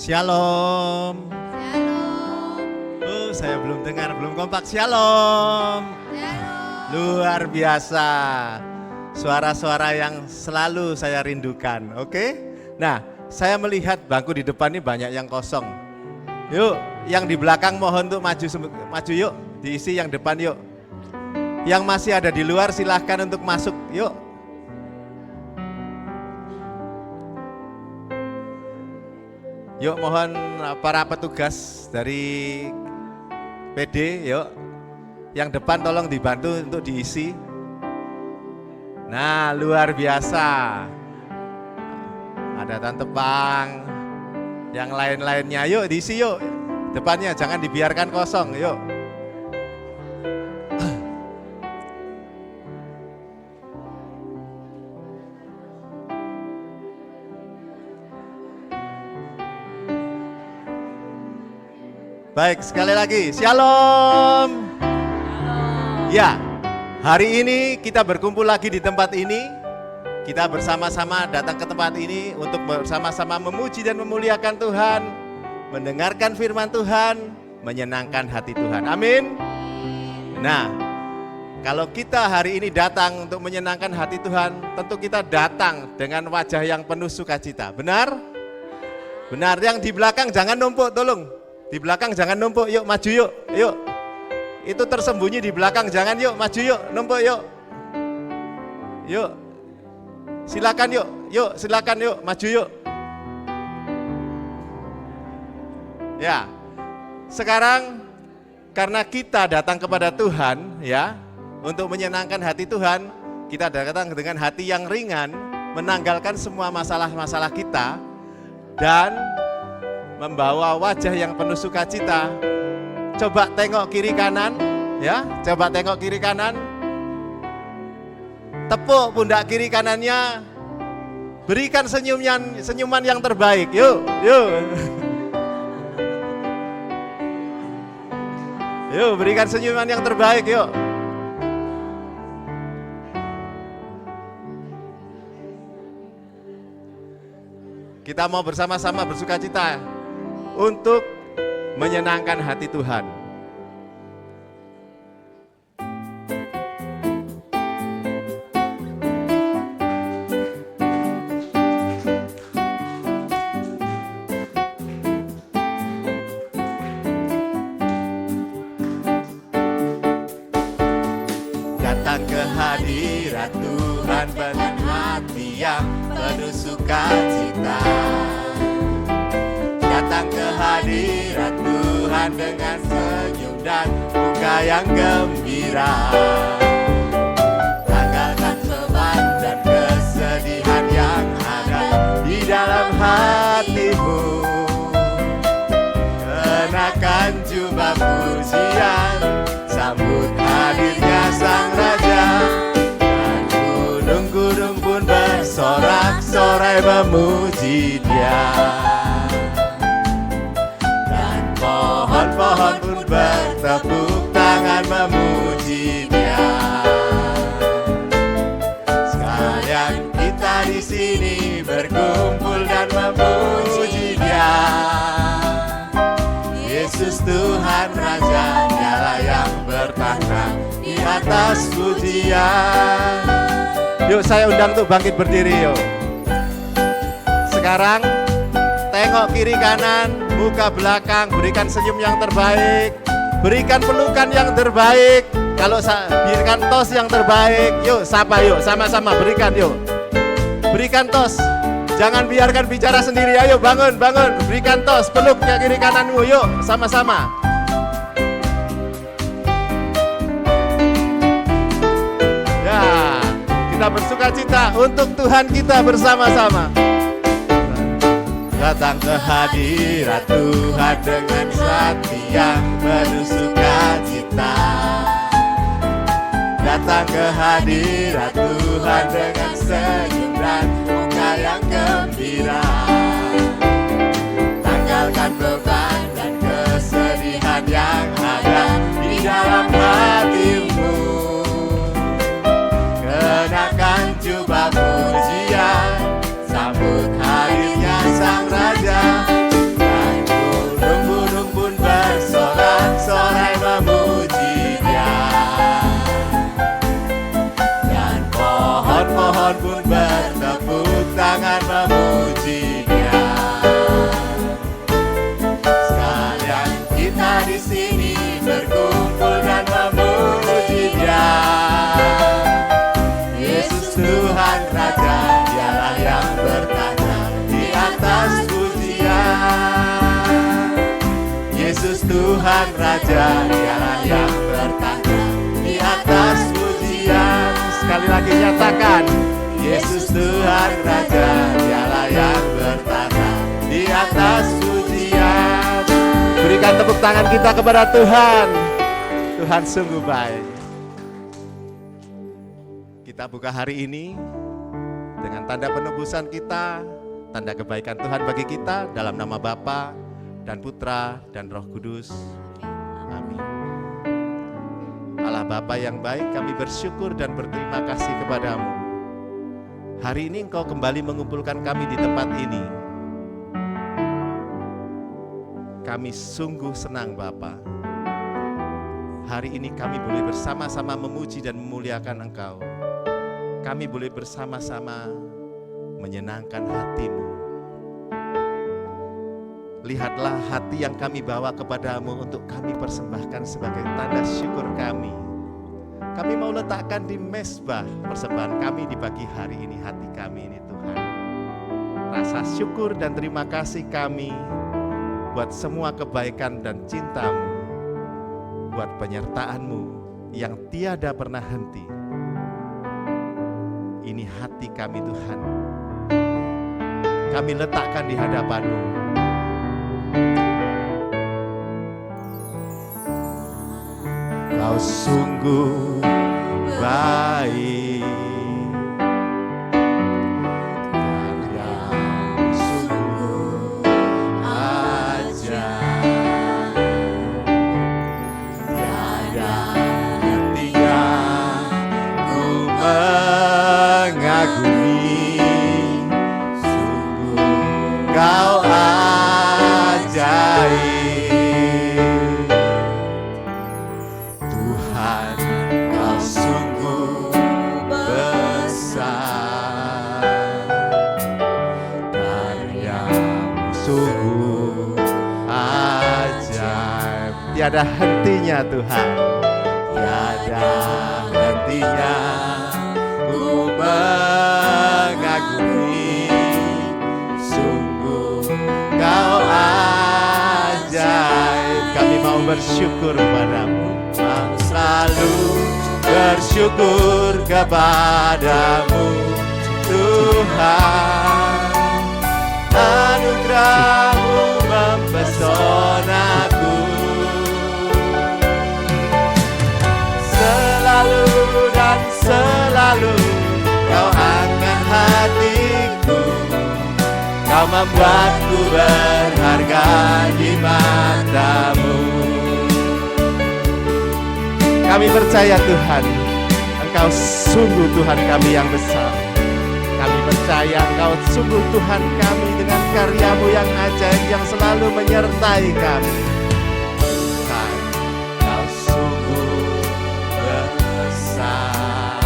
Shalom. Shalom. Saya belum dengar, belum kompak. Shalom. Shalom. Luar biasa. Suara-suara yang selalu saya rindukan. Oke? Nah, saya melihat bangku di depan ini banyak yang kosong. Yuk, yang di belakang mohon untuk maju yuk. Diisi yang depan yuk. Yang masih ada di luar silahkan untuk masuk. Yuk. Yuk mohon para petugas dari PD, yuk. Yang depan tolong dibantu untuk diisi. Nah, luar biasa. Ada Tante Pang. Yang lain-lainnya, yuk diisi yuk. Depannya jangan dibiarkan kosong, yuk. Baik, sekali lagi, shalom. Ya, hari ini kita berkumpul lagi di tempat ini. Kita bersama-sama datang ke tempat ini untuk bersama-sama memuji dan memuliakan Tuhan, mendengarkan firman Tuhan, menyenangkan hati Tuhan. Amin. Nah, kalau kita hari ini datang untuk menyenangkan hati Tuhan, tentu kita datang dengan wajah yang penuh sukacita. Benar? Benar, yang di belakang jangan numpuk, tolong. Di belakang jangan numpuk, yuk maju yuk, yuk. Itu tersembunyi di belakang, jangan yuk, maju yuk, numpuk yuk. Yuk, silakan yuk, silakan yuk, maju yuk. Ya, sekarang karena kita datang kepada Tuhan, ya, untuk menyenangkan hati Tuhan, kita datang dengan hati yang ringan, menanggalkan semua masalah-masalah kita, dan membawa wajah yang penuh sukacita. Coba tengok kiri kanan, ya. Coba tengok kiri kanan. Tepuk pundak kiri kanannya. Berikan senyuman yang terbaik. Yuk, yuk. Yuk, berikan senyuman yang terbaik, yuk. Kita mau bersama-sama bersukacita untuk menyenangkan hati Tuhan. Datang ke hadirat Tuhan dengan hati yang penuh sukacita. Datang ke hadirat Tuhan dengan senyum dan muka yang gembira. Tanggalkan beban dan kesedihan yang ada di dalam hatimu. Kenakan jubah pujian, sambut hadirnya Sang Raja. Dan gunung-gunung pun bersorak-sorai memuji Dia. Pohon-pohon pun bertepuk tangan memuji Dia. Sekalian kita di sini berkumpul dan memuji Dia. Yesus Tuhan Raja, Dialah yang bertahta di atas pujian. Yuk saya undang untuk bangkit berdiri yuk. Sekarang tengok kiri kanan, muka belakang, berikan senyum yang terbaik, berikan pelukan yang terbaik. Kalau berikan tos yang terbaik, yuk sapa yuk, sama-sama berikan yuk. Berikan tos, jangan biarkan bicara sendiri, ayo bangun, berikan tos, peluk ke kiri kananmu, yuk sama-sama. Ya, kita bersukacita untuk Tuhan kita bersama-sama. Datang ke hadirat Tuhan dengan hati yang penuh sukacita. Datang ke hadirat Tuhan dengan senyum dan muka yang gembira. Tanggalkan beban dan kesedihan yang ada di dalam hatimu. Kenakan jubah pujian, sambut hadirnya Sang Raja. Penonton pun bertepuk tangan memuji-Nya. Sekalian kita di sini berkumpul dan memuji-Nya. Yesus Tuhan Raja, Dialah yang bertata di atas pujian. Yesus Tuhan Raja, Dialah yang bertata di atas pujian. Sekali lagi nyatakan, Yesus Tuhan Raja, Dialah yang bertata di atas pujian. Berikan tepuk tangan kita kepada Tuhan. Tuhan sungguh baik. Kita buka hari ini dengan tanda penebusan kita, tanda kebaikan Tuhan bagi kita, dalam nama Bapa dan Putra dan Roh Kudus. Amin. Allah Bapa yang baik, kami bersyukur dan berterima kasih kepadamu. Hari ini Engkau kembali mengumpulkan kami di tempat ini. Kami sungguh senang Bapa. Hari ini kami boleh bersama-sama memuji dan memuliakan Engkau. Kami boleh bersama-sama menyenangkan hati-Mu. Lihatlah hati yang kami bawa kepadamu untuk kami persembahkan sebagai tanda syukur kami. Kami mau letakkan di mezbah persembahan kami di pagi hari ini, hati kami ini Tuhan. Rasa syukur dan terima kasih kami buat semua kebaikan dan cinta-Mu, buat penyertaan-Mu yang tiada pernah henti. Ini hati kami Tuhan, kami letakkan di hadapan-Mu. Kau sungguh baik, karya-Mu sungguh ajaib, tiada hentinya ku mengagumi, sungguh Kau ajaib. Tuhan, Kau sungguh besar, karya-Mu sungguh ajaib. Tiada hentinya Tuhan, tiada hentinya ku mengagumi, sungguh Kau ajaib. Kami mau bersyukur padamu, mau selalu bersyukur kepadamu Tuhan. Anugerah-Mu mempesonaku, selalu dan selalu Kau angkat hatiku. Kau membuatku berharga di mata-Mu. Kami percaya Tuhan, Engkau sungguh Tuhan kami yang besar. Kami percaya Engkau sungguh Tuhan kami dengan karya-Mu yang ajaib yang selalu menyertai kami. Tuhan, Kau sungguh besar,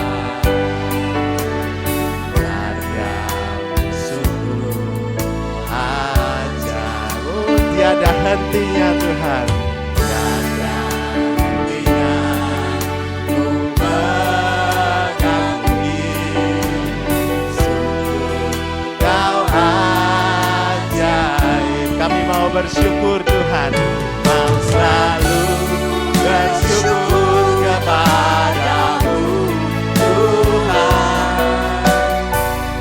karya-Mu sungguh ajaib. Oh, tiada hentinya Tuhan, tiada hentinya ku mengagumi, sungguh Kau ajaib. Kami mau bersyukur Tuhan, mau selalu bersyukur kepadamu Tuhan.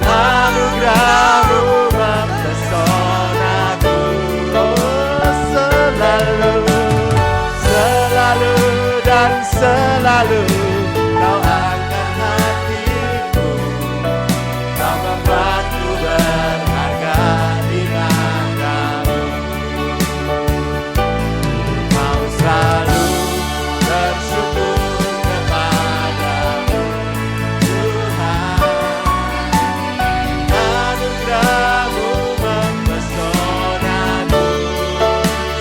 Anugerah-Mu mempesonaku, oh, selalu, selalu dan selalu Kau angkat hatiku. Kau membuatku berharga di mata-Mu. Mau selalu bersyukur kepadamu Tuhan. Anugerah-Mu mempesonaku,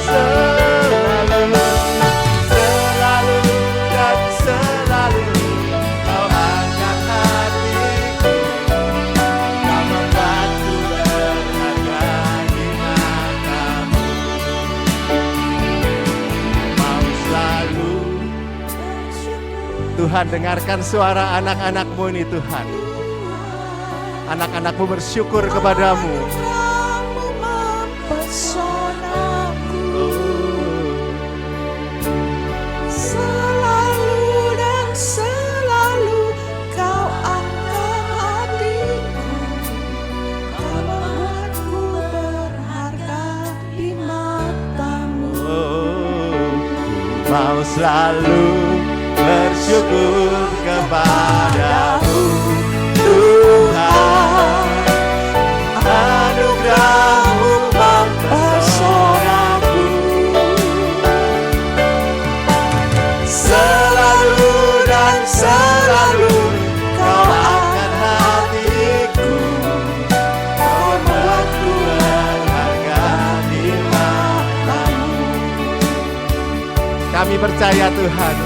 selalu, selalu dan selalu Tuhan, dengarkan suara anak-anak-Mu ini Tuhan. Anak-anak-Mu bersyukur kepadamu. Anugerah-Mu mempesonaku. Selalu dan selalu Kau angkat hatiku. Kau membuatku berharga di mata-Mu. Mau selalu bersyukur kepadamu Tuhan. Anugerah-Mu mempesonaku. Selalu dan selalu Kau angkat hatiku. Kau membuatku berharga di mata-Mu. Kami percaya Tuhan,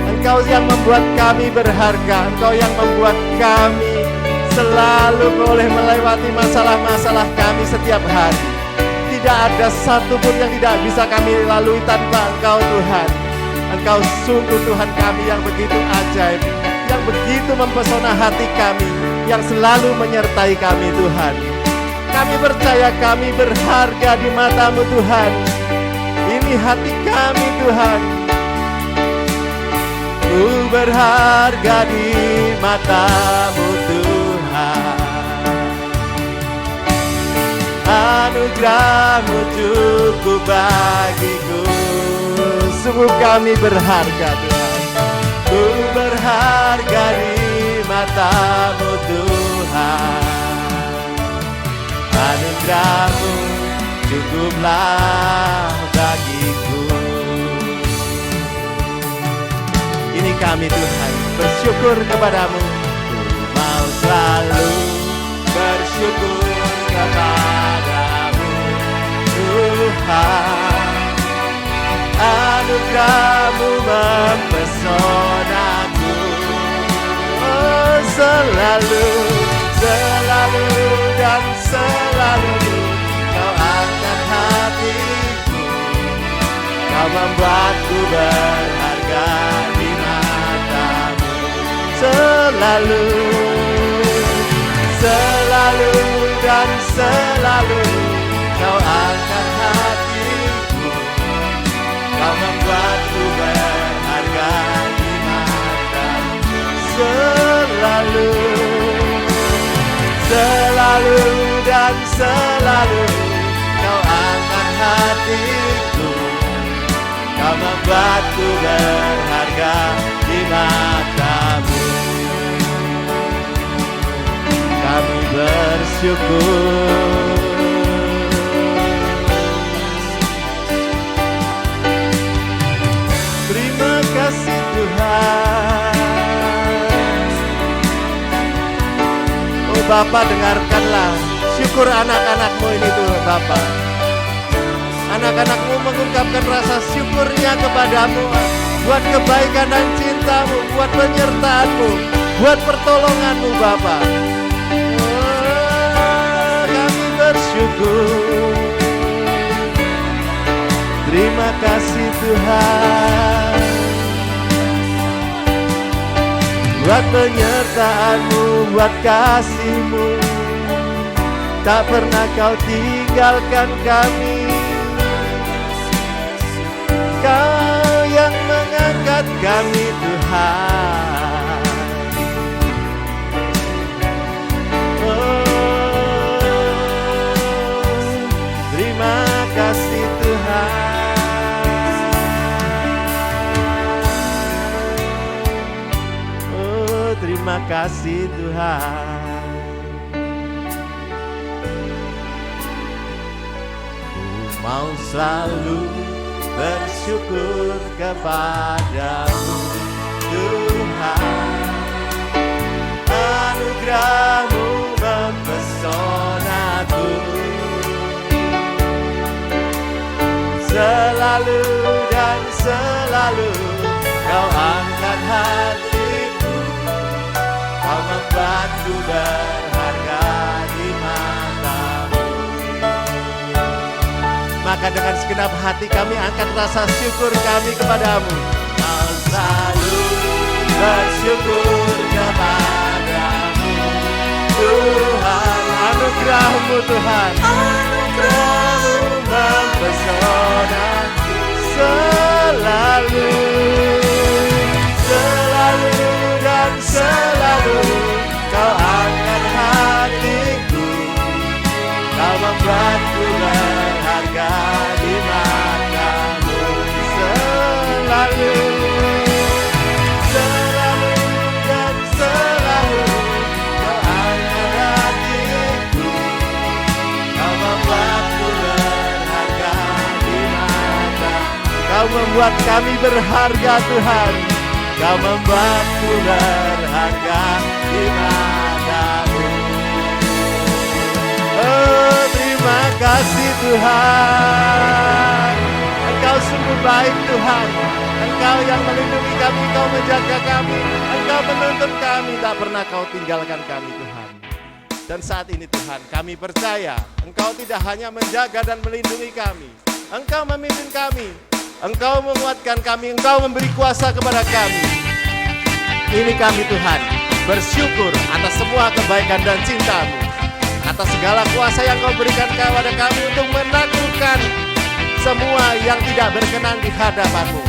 Engkau yang membuat kami berharga, Engkau yang membuat kami selalu boleh melewati masalah-masalah kami setiap hari. Tidak ada satupun yang tidak bisa kami lalui tanpa Engkau Tuhan. Engkau sungguh Tuhan kami yang begitu ajaib, yang begitu mempesona hati kami, yang selalu menyertai kami Tuhan. Kami percaya kami berharga di mata-Mu Tuhan. Ini hati kami Tuhan. Ku berharga di mata-Mu Tuhan. Anugerah-Mu cukup bagiku. Sungguh kami berharga Tuhan. Ku berharga di mata-Mu Tuhan. Anugerah-Mu cukuplah bagiku. Ini kami Tuhan, bersyukur kepadamu. Ku mau selalu bersyukur kepadamu Tuhan. Anugerah-Mu mempesonaku. Oh, selalu, selalu dan selalu Kau angkat hatiku. Kau membuatku berharga di mata-Mu. Selalu, selalu dan selalu Kau angkat hatiku. Kau membuatku berharga di mata-Mu. Selalu, selalu dan selalu Kau angkat hatiku. Kau membuatku berharga di mata-Mu. Kami bersyukur. Terima kasih Tuhan. Oh Bapa, dengarkanlah syukur anak-anak-Mu ini Tuhan Bapa. Anak-anak-Mu mengungkapkan rasa syukurnya kepadamu, buat kebaikan dan cinta-Mu, buat penyertaan-Mu, buat pertolongan-Mu Bapa. Oh, kami bersyukur. Terima kasih Tuhan, buat penyertaan-Mu, buat kasih-Mu. Tak pernah Kau tinggalkan kami. Kau yang mengangkat kami Tuhan. Oh, terima kasih Tuhan. Oh, terima kasih Tuhan. Ku mau selalu bersyukur kepadamu Tuhan. Anugerah-Mu mempesonaku. Selalu dan selalu Kau angkat hatiku. Kau membuatku berharga di mata-Mu. Maka dengan segenap hati kami angkat rasa syukur kami kepadamu. Kau selalu bersyukur kepadamu Tuhan. Anugerah-Mu Tuhan, anugerah-Mu mempesona selalu, selalu dan selalu. Kau angkat hatiku, Kau membuatku berharga di mata-Mu. Selalu, selalu dan selalu. Kau angkat hatiku, Kau membuatku berharga di mata. Kau membuat kami berharga Tuhan. Kau membuatku berharga di mata-Mu. Oh, terima kasih Tuhan. Engkau sungguh baik Tuhan. Engkau yang melindungi kami, Engkau menjaga kami, Engkau menuntun kami, tak pernah Kau tinggalkan kami Tuhan. Dan saat ini Tuhan, kami percaya Engkau tidak hanya menjaga dan melindungi kami, Engkau memimpin kami, Engkau menguatkan kami, Engkau memberi kuasa kepada kami. Ini kami Tuhan, bersyukur atas semua kebaikan dan cinta-Mu, atas segala kuasa yang Kau berikan kepada kami untuk menaklukkan semua yang tidak berkenan di hadapan-Mu.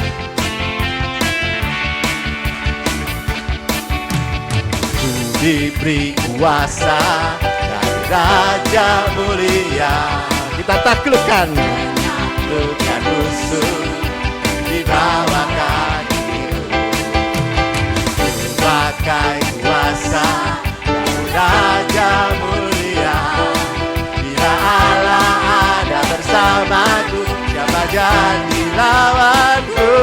Ku diberi kuasa dari Raja mulia, kita taklukkan musuh di bawah kaki-Mu. Ku pakai kuasa dari Raja mulia, bila Allah ada bersamaku, siapa jadi lawanku?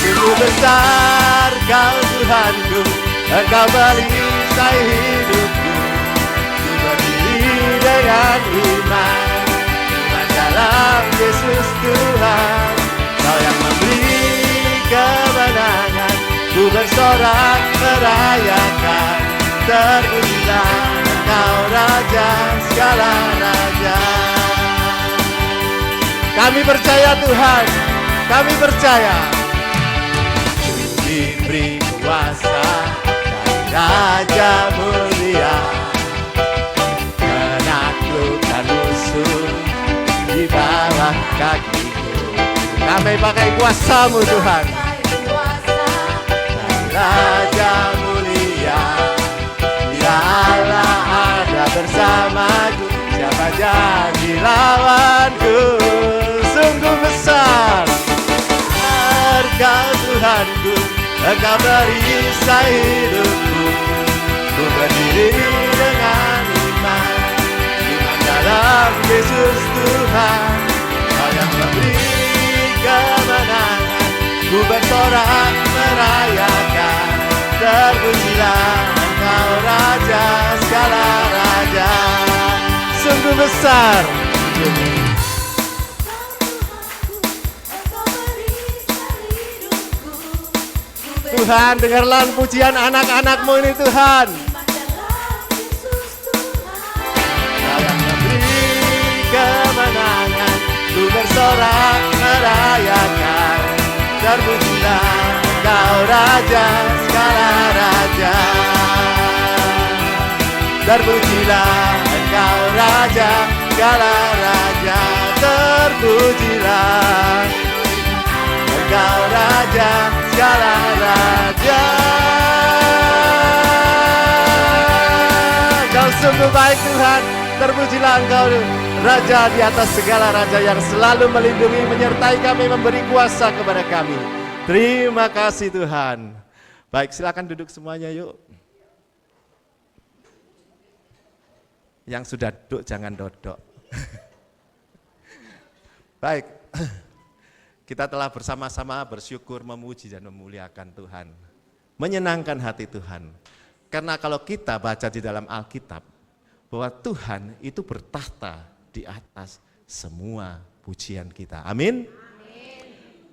Sungguh besar Kau Tuhanku, Engkau merisai hidupku. Ku berdiri dengan iman dalam Yesus Tuhan. Kau yang memberi kemenangan, ku bersorak merayakan. Terpujilah Engkau Raja segala raja. Kami percaya Tuhan, kami percaya. Diberi kuasa dari Raja mulia, menaklukkan musuh di bawah kaki-Mu. Kami pakai kuasa-Mu Tuhan, dari Raja mulia, bila Allah ada bersamaku, siapa jadi lawanku? Sungguh besar Engkau Tuhanku, Engkau merisai hidupku. Ku berdiri dengan iman dalam Yesus Tuhan. Kau yang memberi kemenangan, ku bersorak merayakan. Terpujilah Engkau Raja segala raja. Sungguh besar Tuhan, dengarlah pujian anak-anak-Mu ini Tuhan. Kau yang memberi kemenangan, ku bersorak merayakan. Terpujilah Engkau Raja segala raja. Terpujilah Engkau Raja segala raja. Terpujilah Engkau Raja segala raja. Kau sungguh baik Tuhan. Terpujilah Engkau Raja di atas segala raja, yang selalu melindungi, menyertai kami, memberi kuasa kepada kami. Terima kasih Tuhan. Baik, silakan duduk semuanya yuk. Yang sudah duduk jangan dodok. Baik, kita telah bersama-sama bersyukur, memuji dan memuliakan Tuhan. Menyenangkan hati Tuhan. Karena kalau kita baca di dalam Alkitab, bahwa Tuhan itu bertahta di atas semua pujian kita. Amin?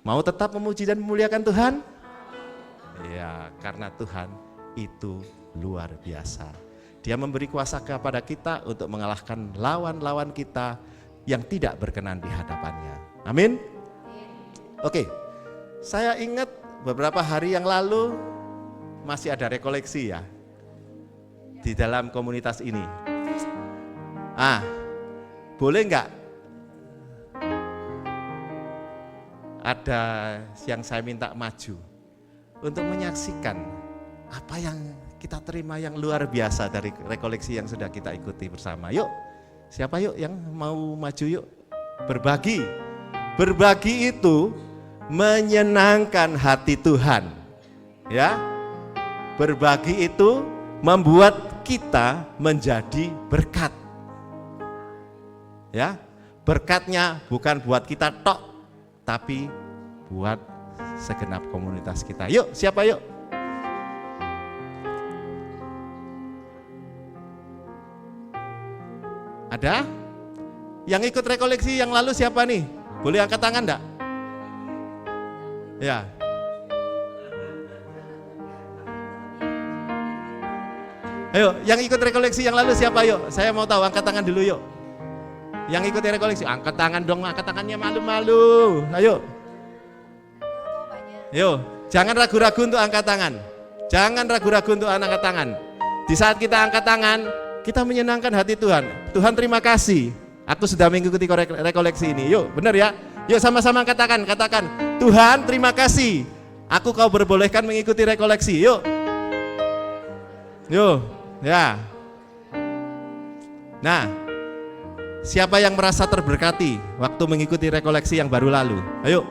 Mau tetap memuji dan memuliakan Tuhan? Ya, karena Tuhan itu luar biasa. Dia memberi kuasa kepada kita untuk mengalahkan lawan-lawan kita yang tidak berkenan di hadapannya. Amin? Oke, saya ingat beberapa hari yang lalu masih ada rekoleksi ya di dalam komunitas ini. Boleh nggak ada yang saya minta maju untuk menyaksikan apa yang kita terima yang luar biasa dari rekoleksi yang sudah kita ikuti bersama. Yuk, siapa yuk yang mau maju yuk? Berbagi. Berbagi itu menyenangkan hati Tuhan. Ya. Berbagi itu membuat kita menjadi berkat. Ya. Berkatnya bukan buat kita tok, tapi buat segenap komunitas kita. Yuk, siapa yuk? Ada? Yang ikut rekoleksi yang lalu siapa nih? Boleh angkat tangan enggak? Ya. Ayo, yang ikut rekoleksi yang lalu siapa yuk? Saya mau tahu, angkat tangan dulu yuk. Yang ikut rekoleksi, angkat tangan dong, angkat tangannya malu-malu. Ayo. Yuk, jangan ragu-ragu untuk angkat tangan. Jangan ragu-ragu untuk angkat tangan. Di saat kita angkat tangan, kita menyenangkan hati Tuhan. Tuhan terima kasih, aku sudah mengikuti rekoleksi ini. Yuk, benar ya? Yuk sama-sama katakan, Tuhan terima kasih, aku kau berbolehkan mengikuti rekoleksi. Yuk. Yuk, ya. Nah, siapa yang merasa terberkati waktu mengikuti rekoleksi yang baru lalu? Ayo.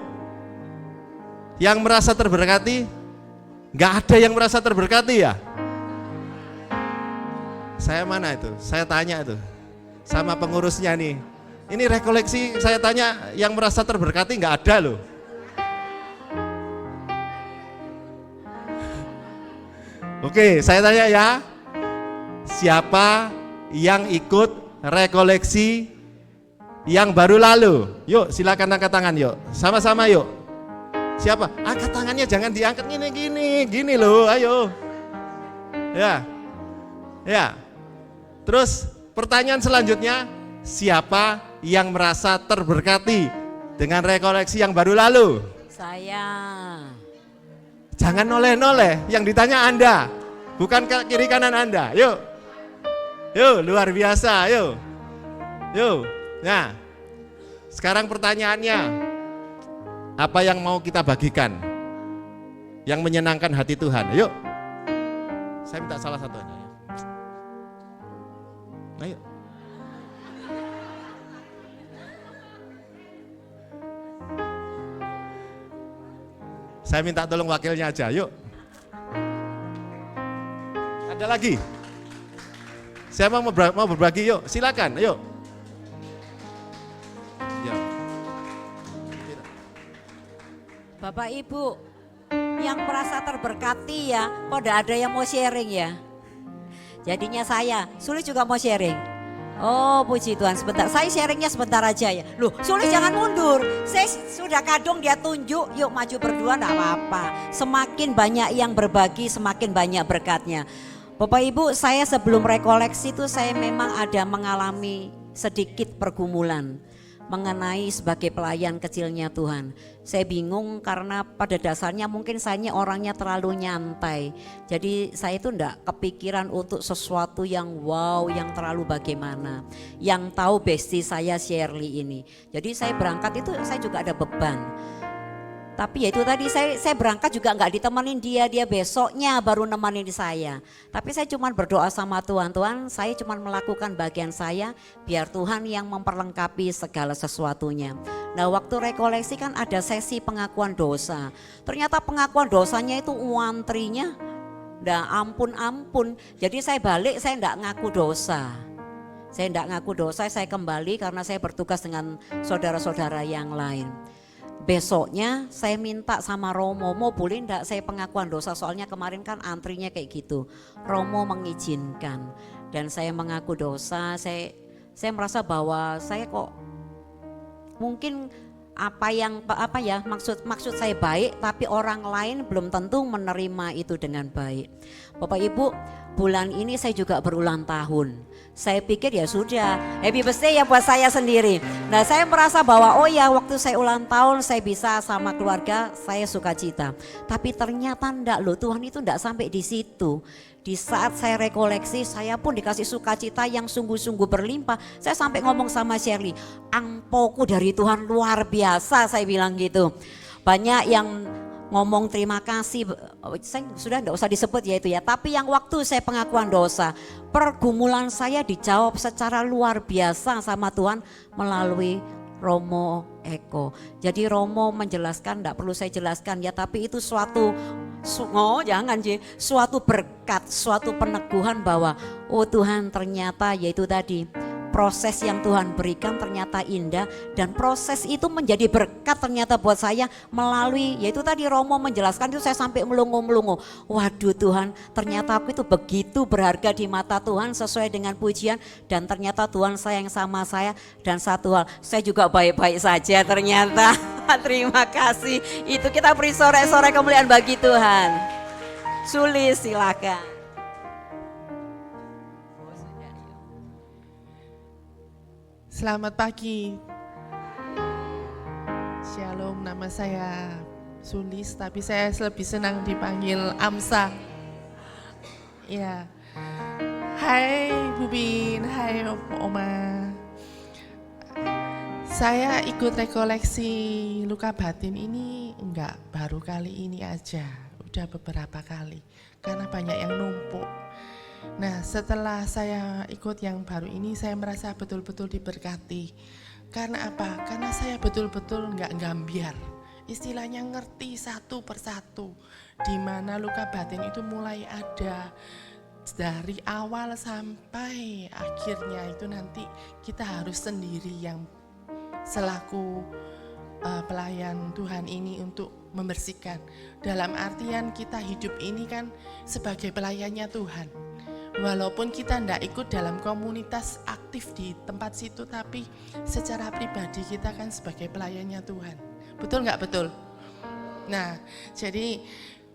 Yang merasa terberkati? Nggak ada yang merasa terberkati ya? Saya mana itu? Saya tanya itu sama pengurusnya nih. Ini rekoleksi saya tanya yang merasa terberkati nggak ada loh. Oke, saya tanya ya. Siapa yang ikut rekoleksi yang baru lalu? Yuk, silakan angkat tangan yuk. Sama-sama yuk. Siapa? Angkat tangannya jangan diangkat gini loh, ayo. Ya. Ya. Terus pertanyaan selanjutnya, siapa yang merasa terberkati dengan rekoleksi yang baru lalu? Saya. Jangan noleh-noleh, yang ditanya Anda, bukan ke kiri kanan Anda. Yuk. Yuk, luar biasa, yuk. Yuk. Nah, sekarang pertanyaannya, apa yang mau kita bagikan? Yang menyenangkan hati Tuhan. Yuk. Saya minta salah satunya. Ayo. Saya minta tolong wakilnya aja, yuk. Ada lagi? Siapa mau berbagi, yuk, silakan, yuk. Ya. Bapak Ibu yang merasa terberkati ya, kok tidak ada yang mau sharing ya? Jadinya saya, Sulis juga mau sharing. Oh puji Tuhan, sebentar, saya sharingnya sebentar aja ya. Loh Sulis jangan mundur, saya sudah kadung dia tunjuk, yuk maju berdua enggak apa-apa. Semakin banyak yang berbagi, semakin banyak berkatnya. Bapak Ibu, saya sebelum rekoleksi itu saya memang ada mengalami sedikit pergumulan mengenai sebagai pelayan kecilnya Tuhan. Saya bingung karena pada dasarnya mungkin saya orangnya terlalu nyantai. Jadi saya itu enggak kepikiran untuk sesuatu yang wow, yang terlalu bagaimana. Yang tahu bestie saya Shirley ini. Jadi saya berangkat itu saya juga ada beban. Tapi ya itu tadi saya berangkat juga enggak ditemenin dia besoknya baru nemenin saya. Tapi saya cuma berdoa sama Tuhan, Tuhan saya cuma melakukan bagian saya biar Tuhan yang memperlengkapi segala sesuatunya. Nah waktu rekoleksi kan ada sesi pengakuan dosa. Ternyata pengakuan dosanya itu antrinya, nah ampun. Jadi saya balik saya enggak ngaku dosa. Saya enggak ngaku dosa, saya kembali karena saya bertugas dengan saudara-saudara yang lain. Besoknya saya minta sama Romo, mau boleh enggak saya pengakuan dosa, soalnya kemarin kan antrinya kayak gitu. Romo mengizinkan dan saya mengaku dosa. Saya merasa bahwa saya kok mungkin maksud saya baik, tapi orang lain belum tentu menerima itu dengan baik. Bapak Ibu, bulan ini saya juga berulang tahun. Saya pikir ya sudah, happy birthday ya buat saya sendiri. Nah saya merasa bahwa oh ya waktu saya ulang tahun saya bisa sama keluarga saya sukacita. Tapi ternyata enggak loh, Tuhan itu enggak sampai di situ. Di saat saya rekoleksi saya pun dikasih sukacita yang sungguh-sungguh berlimpah. Saya sampai ngomong sama Shirley, angpoku dari Tuhan luar biasa, saya bilang gitu. Banyak yang ngomong terima kasih, saya sudah enggak usah disebut ya itu ya. Tapi yang waktu saya pengakuan dosa, pergumulan saya dijawab secara luar biasa sama Tuhan melalui Romo Eko. Jadi Romo menjelaskan, enggak perlu saya jelaskan ya, tapi itu suatu suatu berkat, suatu peneguhan bahwa oh Tuhan ternyata yaitu tadi proses yang Tuhan berikan ternyata indah, dan proses itu menjadi berkat ternyata buat saya melalui yaitu tadi Romo menjelaskan itu saya sampai melongo-melongo. Waduh Tuhan, ternyata aku itu begitu berharga di mata Tuhan sesuai dengan pujian, dan ternyata Tuhan sayang sama saya, dan satu hal saya juga baik-baik saja ternyata. Terima kasih. Itu kita beri sore-sore kemuliaan bagi Tuhan. Sulis silakan. Selamat pagi. Shalom, nama saya Sulis, tapi saya lebih senang dipanggil Amsa. Ya. Hai Bu Bin, hai Oma. Saya ikut rekoleksi luka batin ini enggak baru kali ini aja, udah beberapa kali karena banyak yang numpuk. Nah setelah saya ikut yang baru ini saya merasa betul-betul diberkati. Karena apa? Karena saya betul-betul enggak gambiar, istilahnya ngerti satu persatu di mana luka batin itu mulai ada dari awal sampai akhirnya. Itu nanti kita harus sendiri yang selaku pelayan Tuhan ini untuk membersihkan. Dalam artian kita hidup ini kan sebagai pelayannya Tuhan. Walaupun kita tidak ikut dalam komunitas aktif di tempat situ, tapi secara pribadi kita kan sebagai pelayannya Tuhan. Betul nggak betul? Nah, jadi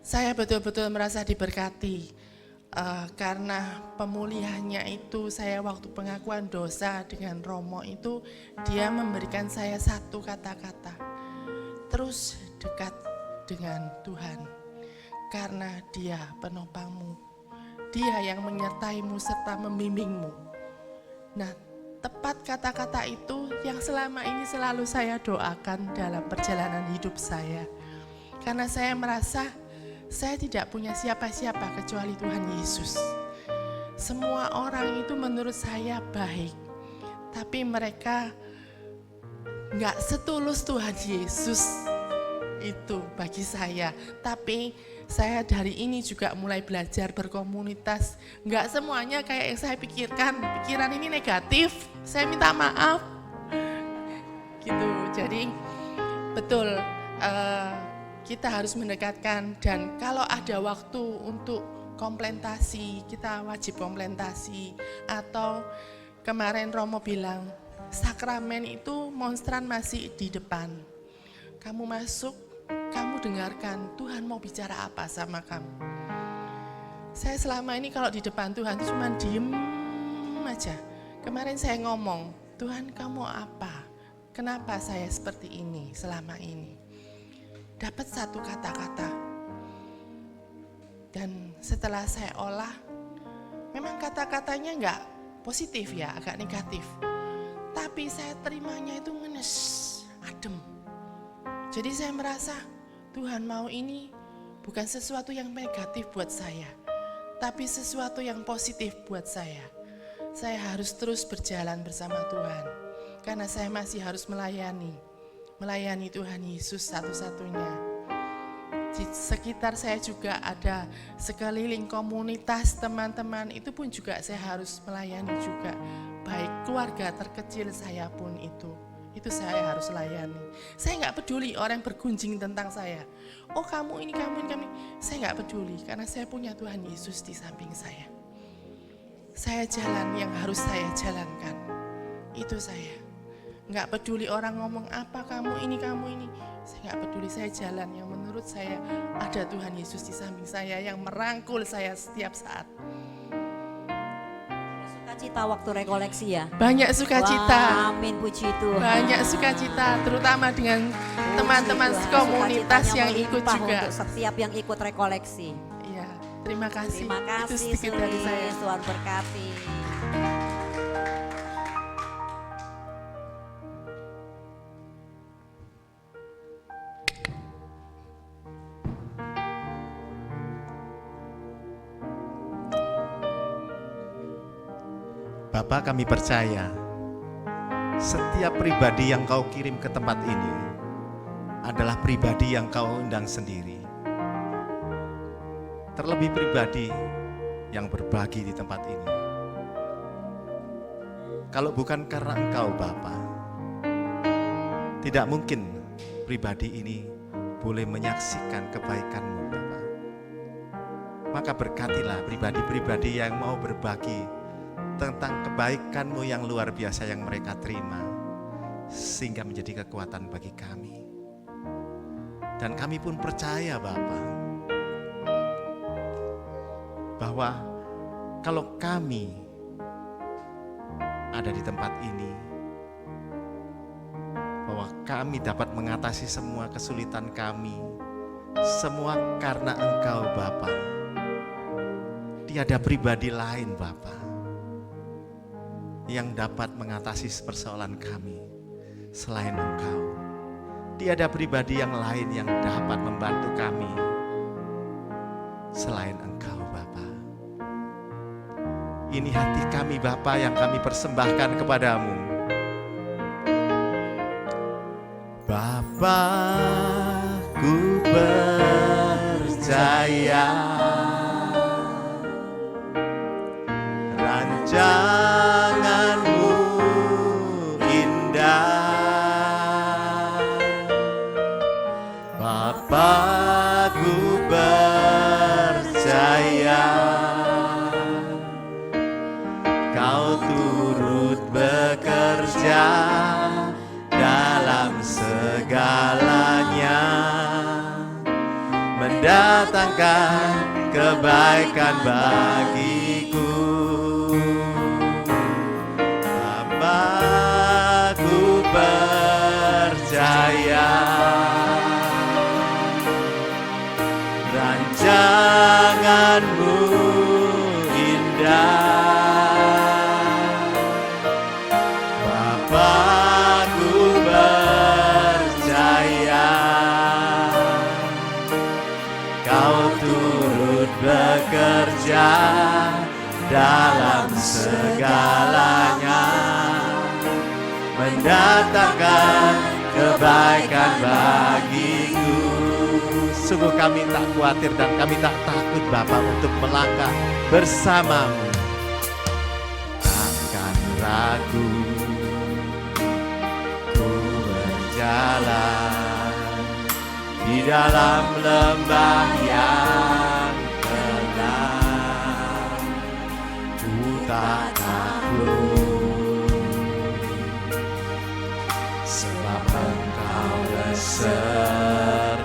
saya betul-betul merasa diberkati. Karena pemulihannya itu saya waktu pengakuan dosa dengan Romo itu dia memberikan saya satu kata-kata, terus dekat dengan Tuhan karena dia penopangmu, dia yang menyertaimu serta membimbingmu. Nah tepat kata-kata itu yang selama ini selalu saya doakan dalam perjalanan hidup saya, karena saya merasa saya tidak punya siapa-siapa kecuali Tuhan Yesus. Semua orang itu menurut saya baik, tapi mereka nggak setulus Tuhan Yesus itu bagi saya. Tapi saya dari ini juga mulai belajar berkomunitas. Nggak semuanya kayak yang saya pikirkan. Pikiran ini negatif, saya minta maaf. Gitu. Jadi betul. Kita harus mendekatkan, dan kalau ada waktu untuk komplementasi, kita wajib komplementasi. Atau kemarin Romo bilang, sakramen itu monstran masih di depan. Kamu masuk, kamu dengarkan Tuhan mau bicara apa sama kamu. Saya selama ini kalau di depan Tuhan itu cuma diem aja. Kemarin saya ngomong, Tuhan kamu apa? Kenapa saya seperti ini selama ini? Dapat satu kata-kata, dan setelah saya olah, memang kata-katanya enggak positif ya, agak negatif, tapi saya terimanya itu ngenes, adem. Jadi saya merasa Tuhan mau ini bukan sesuatu yang negatif buat saya, tapi sesuatu yang positif buat saya. Saya harus terus berjalan bersama Tuhan, karena saya masih harus melayani Tuhan Yesus satu-satunya. Di sekitar saya juga ada sekeliling komunitas teman-teman, itu pun juga saya harus melayani juga. Baik keluarga terkecil saya pun itu saya harus layani. Saya nggak peduli orang bergunjing tentang saya. Oh kamu ini. Saya nggak peduli karena saya punya Tuhan Yesus di samping saya. Saya jalan yang harus saya jalankan. Itu saya. Nggak peduli orang ngomong apa kamu ini. Saya nggak peduli, saya jalan yang menurut saya ada Tuhan Yesus di samping saya yang merangkul saya setiap saat. Sukacita waktu rekoleksi ya. Banyak sukacita. Wah, amin, puji Tuhan. Banyak sukacita, terutama dengan teman-teman komunitas yang ikut Melimpah juga. untuk setiap yang ikut rekoleksi. Iya, terima kasih. Terima Itu kasih, sedikit dari saya. Sulis. Tuhan berkati. Bapak, kami percaya setiap pribadi yang kau kirim ke tempat ini adalah pribadi yang kau undang sendiri. Terlebih pribadi yang berbagi di tempat ini. Kalau bukan karena Engkau Bapa, tidak mungkin pribadi ini boleh menyaksikan kebaikan-Mu Bapa. Maka berkatilah pribadi-pribadi yang mau berbagi tentang kebaikan-Mu yang luar biasa yang mereka terima, sehingga menjadi kekuatan bagi kami. Dan kami pun percaya Bapa, bahwa kalau kami ada di tempat ini, bahwa kami dapat mengatasi semua kesulitan kami, semua karena Engkau Bapa. Tiada pribadi lain Bapa yang dapat mengatasi persoalan kami selain Engkau. Tiada pribadi yang lain yang dapat membantu kami selain Engkau Bapa. Ini hati kami Bapa yang kami persembahkan kepadamu. Bapa, ku percaya rancangan-Mu indah. Bapa, ku percaya Kau turut bekerja dalam segalanya, mendatangkan kebaikan bagiku. Bapa, ku percaya rancangan-Mu indah. Bapa, ku percaya Kau turut bekerja dalam segalanya, mendatangkan kebaikan bagiku. Sungguh kami tak khawatir dan kami tak takut Bapa untuk melangkah bersama-Mu. Takkan ragu ku berjalan di dalam lembah yang gelap. Ku tak takut sebab Engkau besertaku.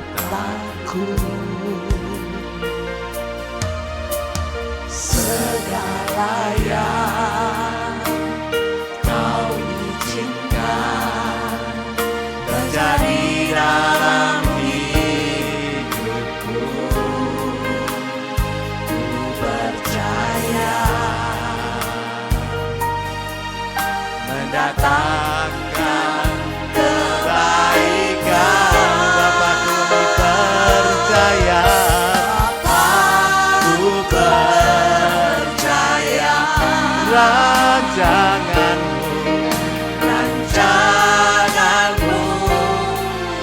Segala yang Kau izinkan terjadi dalam hidupku, ku percaya mendatangkan kebaikan. Bapa, ku percaya, ku percaya rancangan-Mu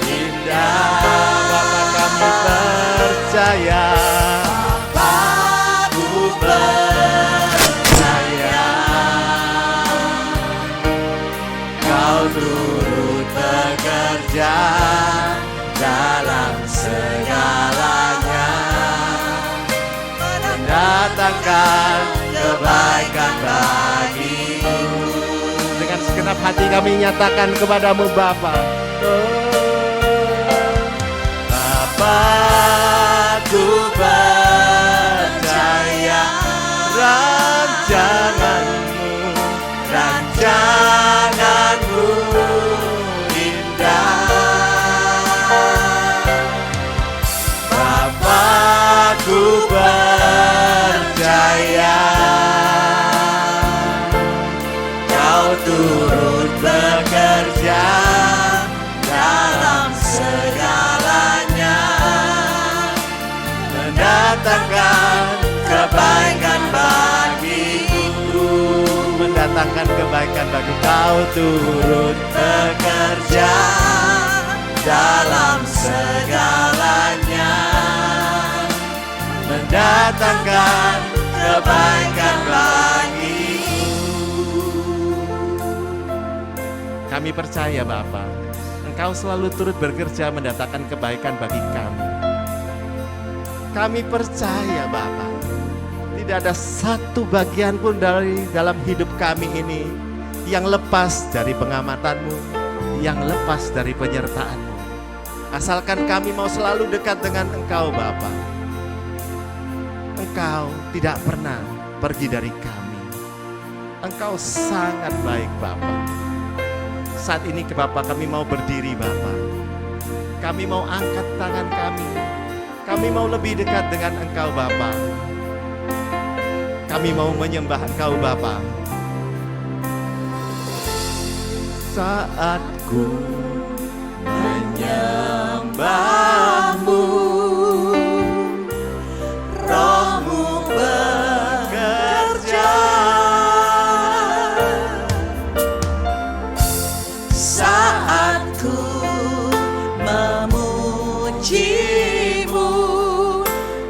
indah. Bapa, kami percaya, ku percaya Kau turut bekerja dalam segalanya, mendatangkan kebaikan bagiku. Dengan segenap hati kami nyatakan kepadamu Bapa. Bapa, ku percaya rancangan-Mu turut bekerja dalam segalanya, mendatangkan kebaikan bagiku, mendatangkan kebaikan bagi kau turut bekerja dalam segalanya, mendatangkan kebaikan bagiku. Kami percaya Bapa, Engkau selalu turut bekerja mendatangkan kebaikan bagi kami. Kami percaya Bapa, tidak ada satu bagian pun dari dalam hidup kami ini yang lepas dari pengamatan-Mu, yang lepas dari penyertaan-Mu. Asalkan kami mau selalu dekat dengan Engkau Bapa. Engkau tidak pernah pergi dari kami. Engkau sangat baik Bapa. Saat ini ke Bapa kami mau berdiri Bapa. Kami mau angkat tangan kami. Kami mau lebih dekat dengan Engkau Bapa. Kami mau menyembah Engkau Bapa. Saat ku menyembah-Mu, Roh-Mu bekerja. Saat ku memuji-Mu,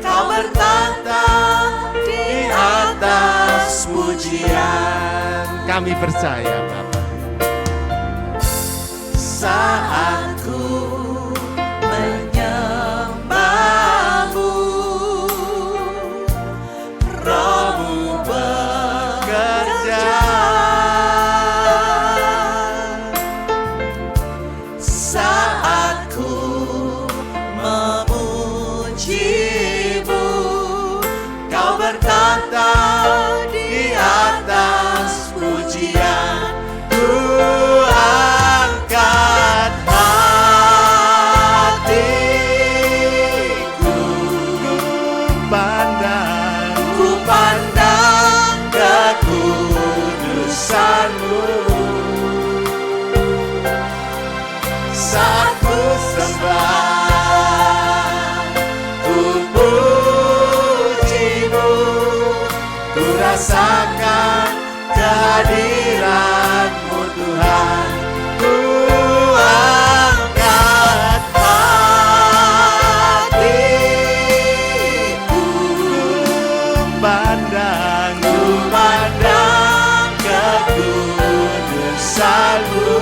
Kau bertata di atas pujian. Kami percaya Bapa. Saat ku menyembah-Mu, Roh-Mu bekerja. Saat ku memuji-Mu, Kau bertata di atas pujian. Ku angkat hatiku, ku pandang kekudusan-Mu. Saat ku sembah, ku puji-Mu, ku rasakan kehadiran-Mu Tuhan. Ku angkat hatiku, ku pandang kekudusan-Mu.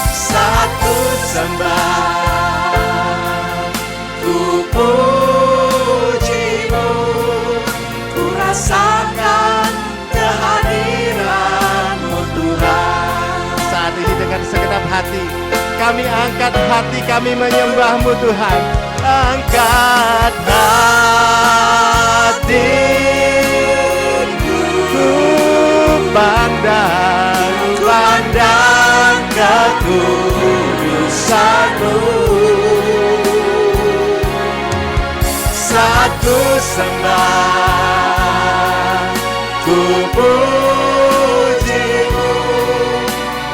Saat ku sembah, ku puji-Mu, ku rasakan kehadiran-Mu Tuhan. Saat ini dengan segenap hati kami angkat hati kami menyembah-Mu Tuhan. Angkat hatiku, ku pandang kekudusan-Mu. Saat ku sembah, ku puji-Mu,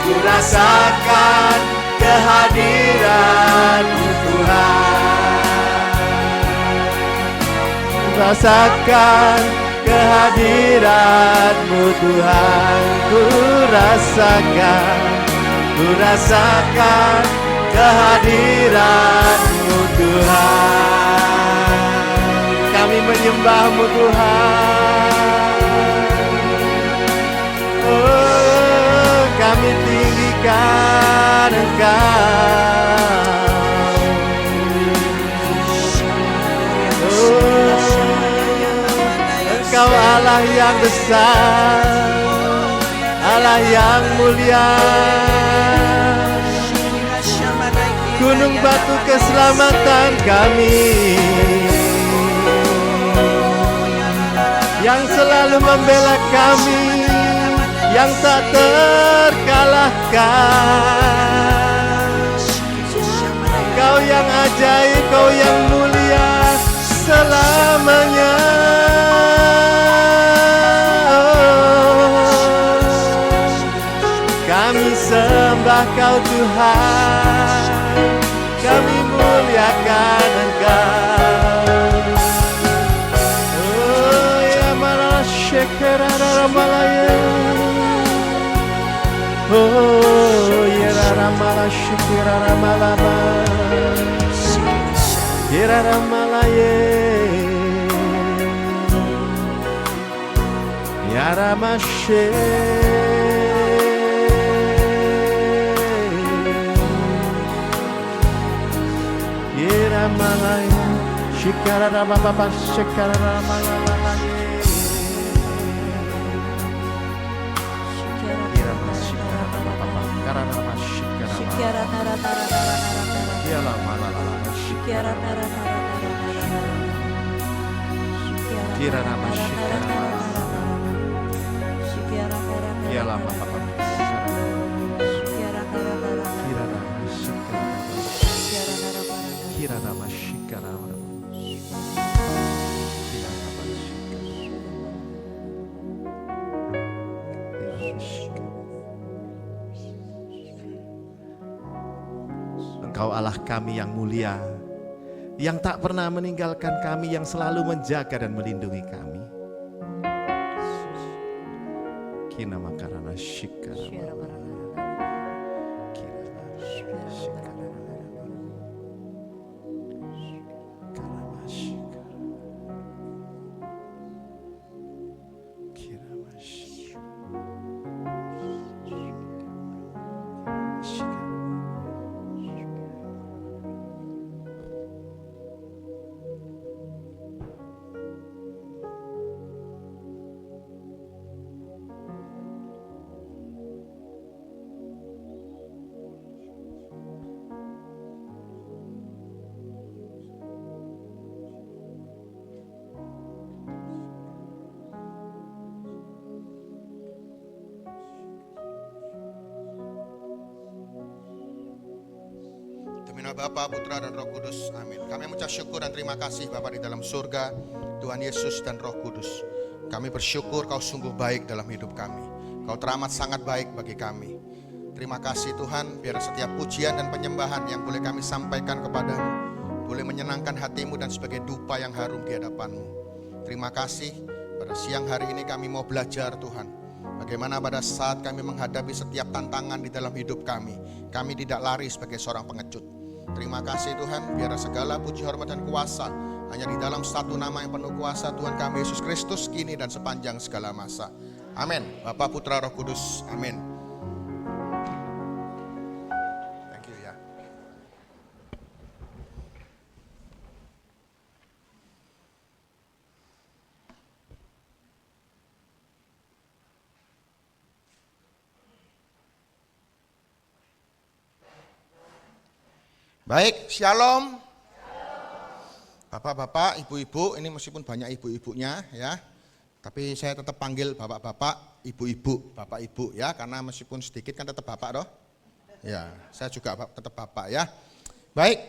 ku rasakan kehadiran-Mu Tuhan. Rasakan kehadiran-Mu Tuhan. Ku rasakan kehadiran-Mu Tuhan. Kami menyembah-Mu Tuhan. Oh, kami tinggikan Engkau. Oh, Engkau Allah yang besar, Allah yang mulia. Gunung batu keselamatan kami, yang selalu membela kami, yang tak terkalahkan. Kau yang ajaib, Kau yang mulia selamanya. Oh, Engkau Tuhan, kami muliakan Engkau. Oh ya malah syekara malaya. Oh ya malah syekara malaba. Ya malaya. Ya ramashe. Malaya, shikara baba, shikara malaya. Shikara baba, karana shikara. Shikara nara nara nara nara. Yala malala, shikara nara nara nara. Kira nama shikara. Shikara nara nara. Yala baba. Shikara nara nara. Kira nama shikara. Shikara nara nara. Kira nama shikara. Engkau Allah kami yang mulia, yang tak pernah meninggalkan kami, yang selalu menjaga dan melindungi kami. Kina makarana shikara. Demi nama Bapa, Putra, dan Roh Kudus. Amin. Kami mengucap syukur dan terima kasih Bapa di dalam surga, Tuhan Yesus dan Roh Kudus. Kami bersyukur Kau sungguh baik dalam hidup kami. Kau teramat sangat baik bagi kami. Terima kasih Tuhan, biar setiap pujian dan penyembahan yang boleh kami sampaikan kepadamu boleh menyenangkan hatimu dan sebagai dupa yang harum di hadapanmu. Terima kasih, pada siang hari ini kami mau belajar Tuhan, bagaimana pada saat kami menghadapi setiap tantangan di dalam hidup kami tidak lari sebagai seorang pengecut. Terima kasih Tuhan, biar segala puji, hormat, dan kuasa hanya di dalam satu nama yang penuh kuasa, Tuhan kami Yesus Kristus, kini dan sepanjang segala masa. Amin. Bapa, Putra, Roh Kudus. Amin. Thank you ya. Baik, shalom. Bapak-bapak, ibu-ibu, ini meskipun banyak ibu-ibunya ya, tapi saya tetap panggil bapak-bapak, ibu-ibu, bapak-ibu ya, karena meskipun sedikit kan tetap bapak toh. Ya, saya juga tetap bapak ya. Baik,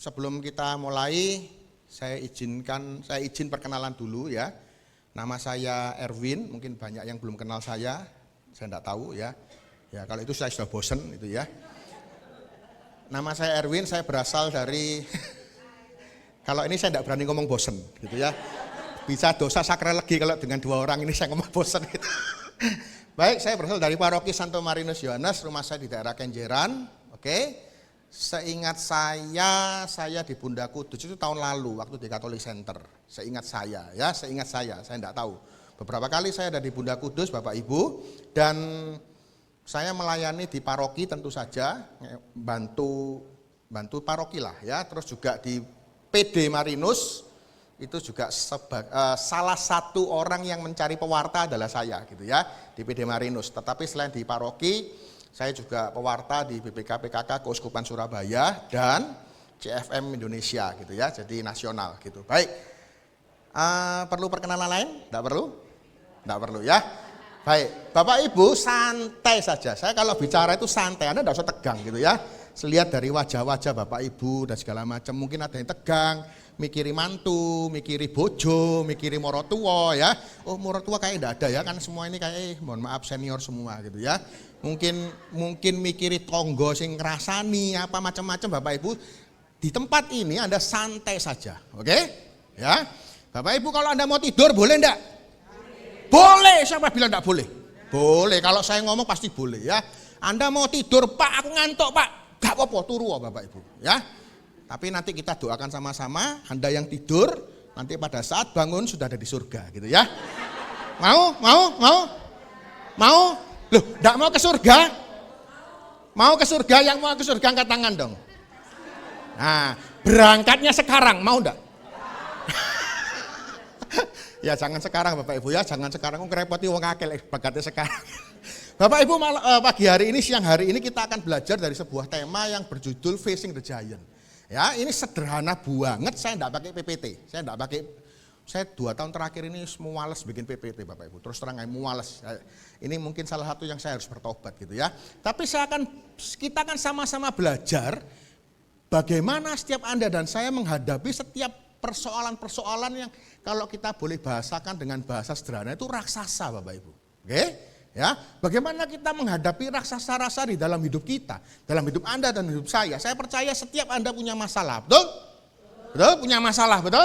sebelum kita mulai, saya izin perkenalan dulu ya. Nama saya Erwin, mungkin banyak yang belum kenal saya enggak tahu ya. Ya, kalau itu saya sudah bosen itu ya. Nama saya Erwin, saya berasal dari kalau ini saya tidak berani ngomong bosen gitu ya. Bisa dosa sakralegi kalau dengan dua orang ini saya ngomong bosen gitu. Baik, saya berasal dari Paroki Santo Marinus Yohanes, rumah saya di daerah Kenjeran. Oke. Seingat saya di Bunda Kudus itu tahun lalu waktu di Catholic Center. Seingat saya, saya tidak tahu. Beberapa kali saya ada di Bunda Kudus, Bapak Ibu, dan saya melayani di paroki tentu saja, bantu paroki lah ya, terus juga di PD Marinus, itu juga salah satu orang yang mencari pewarta adalah saya gitu ya, di PD Marinus. Tetapi selain di paroki, saya juga pewarta di BPK PKK Keuskupan Surabaya dan CFM Indonesia gitu ya, jadi nasional gitu. Baik, perlu perkenalan lain? Tidak perlu? Tidak perlu ya. Baik, Bapak Ibu santai saja. Saya kalau bicara itu santai, Anda tidak usah tegang gitu ya. Lihat dari wajah-wajah Bapak Ibu dan segala macam, mungkin ada yang tegang, mikiri mantu, mikiri bojo, mikiri morotua ya. Oh morotua kayak enggak ada ya, kan semua ini kayak mohon maaf senior semua gitu ya. Mungkin mikiri tonggo sing ngrasani apa macam-macam Bapak Ibu. Di tempat ini Anda santai saja, oke? Ya. Bapak Ibu kalau Anda mau tidur boleh enggak? Boleh, siapa bilang enggak boleh? Boleh, kalau saya ngomong pasti boleh ya. Anda mau tidur, Pak, aku ngantuk, Pak. Gak apa-apa, turu Bapak Ibu, ya. Tapi nanti kita doakan sama-sama, Anda yang tidur, nanti pada saat bangun sudah ada di surga gitu ya. Mau? Loh, enggak mau ke surga? Mau ke surga, yang mau ke surga angkat tangan dong. Nah, berangkatnya sekarang, mau enggak? Ya jangan sekarang Bapak Ibu ya, jangan sekarang ngerepoti wong akeh berangkatnya sekarang. Bapak Ibu pagi hari ini, siang hari ini kita akan belajar dari sebuah tema yang berjudul Facing the Giant. Ya, ini sederhana banget, saya enggak pakai PPT. Saya 2 tahun terakhir ini muales bikin PPT Bapak Ibu. Terus terang muales. Ini mungkin salah satu yang saya harus bertobat gitu ya. Tapi kita akan sama-sama belajar bagaimana setiap Anda dan saya menghadapi setiap persoalan-persoalan yang kalau kita boleh bahasakan dengan bahasa sederhana itu raksasa Bapak Ibu. Oke? Ya, bagaimana kita menghadapi raksasa-raksasa di dalam hidup kita, dalam hidup Anda dan hidup saya. Saya percaya setiap Anda punya masalah, betul? Betul, punya masalah, betul?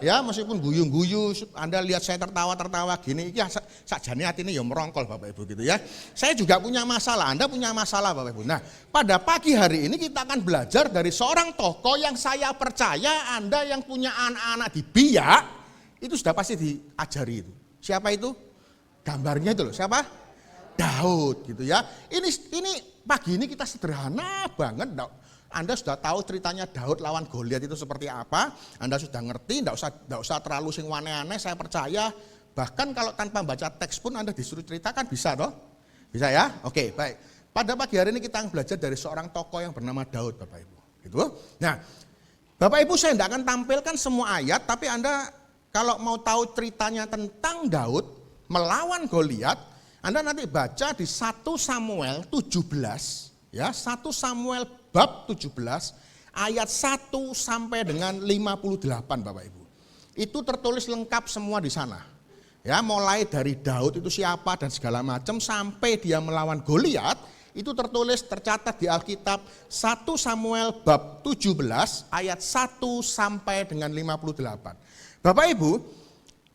Ya, meskipun guyu-guyu, Anda lihat saya tertawa-tertawa gini, ya sakjane atine ya merongkol Bapak Ibu gitu ya. Saya juga punya masalah, Anda punya masalah Bapak Ibu. Nah, pada pagi hari ini kita akan belajar dari seorang tokoh yang saya percaya Anda yang punya anak-anak di Biak, itu sudah pasti diajari itu. Siapa itu? Gambarnya itu loh, siapa? Daud gitu ya. Ini pagi ini kita sederhana banget. Anda sudah tahu ceritanya Daud lawan Goliat itu seperti apa. Anda sudah ngerti, enggak usah terlalu sing aneh-aneh, saya percaya. Bahkan kalau tanpa baca teks pun Anda disuruh ceritakan bisa toh? Bisa ya? Oke, baik. Pada pagi hari ini kita akan belajar dari seorang tokoh yang bernama Daud Bapak Ibu. Gitu. Nah, Bapak Ibu saya tidak akan tampilkan semua ayat, tapi Anda kalau mau tahu ceritanya tentang Daud melawan Goliat, Anda nanti baca di 1 Samuel 17, ya 1 Samuel bab 17 ayat 1 sampai dengan 58 Bapak Ibu. Itu tertulis lengkap semua di sana. Ya, mulai dari Daud itu siapa dan segala macam sampai dia melawan Goliat, itu tercatat di Alkitab 1 Samuel bab 17 ayat 1 sampai dengan 58. Bapak Ibu,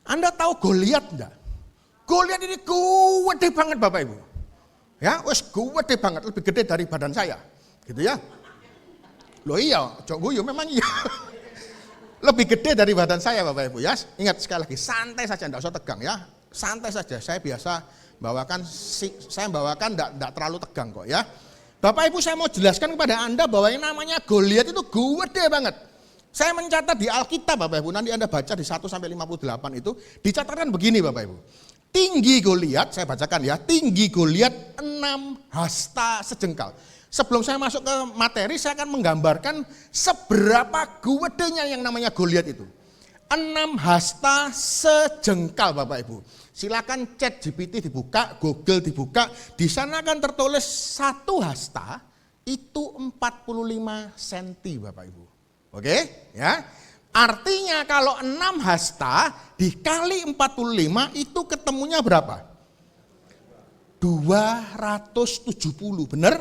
Anda tahu Goliat enggak? Goliat ini gede banget Bapak Ibu. Ya, wes gede banget, lebih gede dari badan saya. Gitu ya. Loh iya, cok guyu memang iya. Lebih gede dari badan saya Bapak Ibu ya. Ingat sekali lagi, santai saja, enggak usah tegang ya. Santai saja, saya biasa bawakan enggak terlalu tegang kok ya. Bapak Ibu saya mau jelaskan kepada Anda bahwa yang namanya Goliat itu gede banget. Saya mencatat di Alkitab Bapak Ibu, nanti Anda baca di 1 sampai 58 itu, dicatatkan begini Bapak Ibu. Tinggi Goliat, saya bacakan ya, tinggi Goliat 6 hasta sejengkal. Sebelum saya masuk ke materi, saya akan menggambarkan seberapa gedenya yang namanya Goliat itu. 6 hasta sejengkal Bapak Ibu. Silakan chat GPT dibuka, Google dibuka, di sana akan tertulis 1 hasta itu 45 cm Bapak Ibu. Oke, ya. Artinya kalau 6 hasta dikali 45 itu ketemunya berapa? 270, benar?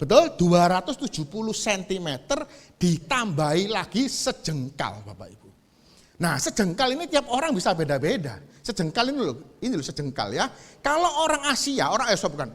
Betul, 270 cm ditambahi lagi sejengkal Bapak Ibu. Nah sejengkal ini tiap orang bisa beda-beda. Sejengkal ini loh sejengkal ya. Kalau orang Asia,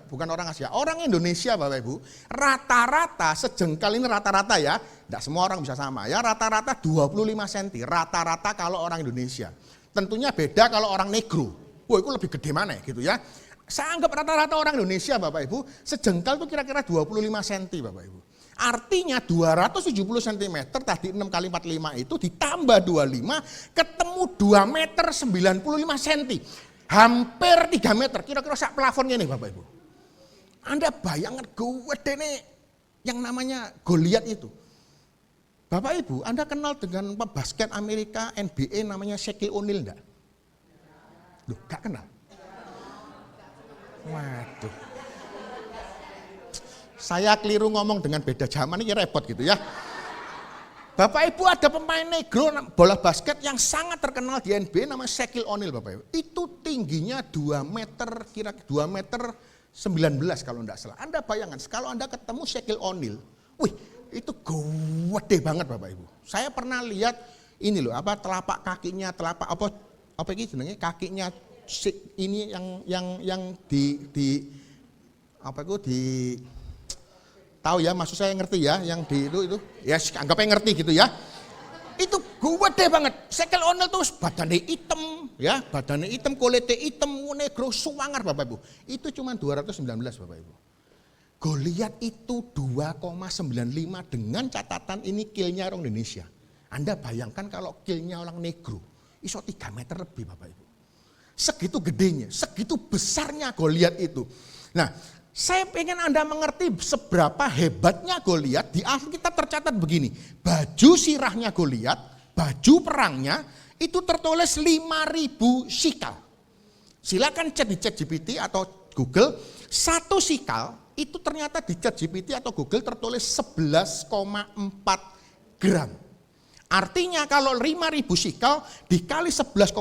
bukan orang Asia, orang Indonesia Bapak Ibu, rata-rata sejengkal ini rata-rata ya, tidak semua orang bisa sama ya, rata-rata 25 cm, rata-rata kalau orang Indonesia. Tentunya beda kalau orang negro, wah itu lebih gede mana gitu ya. Saya anggap rata-rata orang Indonesia Bapak Ibu, sejengkal itu kira-kira 25 cm Bapak Ibu. Artinya 270 cm tadi 6 kali 45 itu ditambah 25 ketemu 2 meter 95 cm. Hampir 3 meter, kira-kira sak plafonnya nih Bapak Ibu. Anda bayangkan gede nih yang namanya Goliat itu. Bapak Ibu, Anda kenal dengan pebasket Amerika NBA namanya Shaquille O'Neal enggak? Loh, enggak kenal? Waduh. Saya keliru ngomong dengan beda zaman ini repot gitu ya. Bapak Ibu ada pemain negro bola basket yang sangat terkenal di NBA namanya Shaquille O'Neal Bapak Ibu. Itu tingginya 2 meter, kira 2 meter 19 kalau enggak salah. Anda bayangkan kalau Anda ketemu Shaquille O'Neal, wih itu gede banget Bapak Ibu. Saya pernah lihat ini loh, apa telapak kakinya, telapak apa ini jenenge kakinya ini yang di apa itu di tahu ya, maksud saya ngerti ya, yang di itu ya anggapnya ngerti gitu ya. Itu gede banget. Shaquille O'Neal tuh badannya hitam ya, badannya hitam, kulitnya hitam, negro, suwangar Bapak Ibu. Itu cuma 219 Bapak Ibu. Goliat itu 2,95 dengan catatan ini killnya orang Indonesia. Anda bayangkan kalau killnya orang negro, iso 3 meter lebih Bapak Ibu. Segitu gedenya, segitu besarnya Goliat itu. Nah, saya pengen Anda mengerti seberapa hebatnya Goliat. Di Alkitab tercatat begini, baju sirahnya Goliat, baju perangnya itu tertulis 5.000 sikal. Silakan cek di ChatGPT atau Google, 1 sikal itu ternyata di ChatGPT atau Google tertulis 11,4 gram. Artinya kalau 5.000 sikal dikali 11,4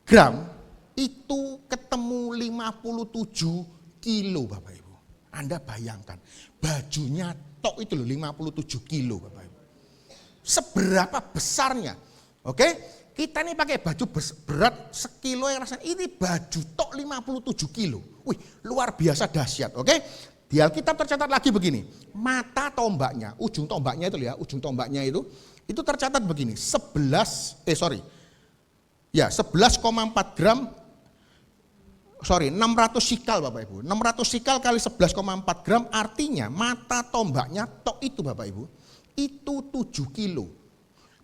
gram itu ketemu 57 kilo Bapak Ibu. Anda bayangkan, bajunya tok itu loh 57 kilo Bapak Ibu. Seberapa besarnya? Oke, kita ini pakai baju berat sekilo yang rasanya, ini baju tok 57 kilo. Wih, luar biasa dahsyat. Oke, di Alkitab tercatat lagi begini, mata tombaknya, ujung tombaknya itu ya, ujung tombaknya itu tercatat begini, 11,4 gram, 600 sikal Bapak Ibu. 600 sikal kali 11,4 gram artinya mata tombaknya tok itu Bapak Ibu, itu 7 kilo.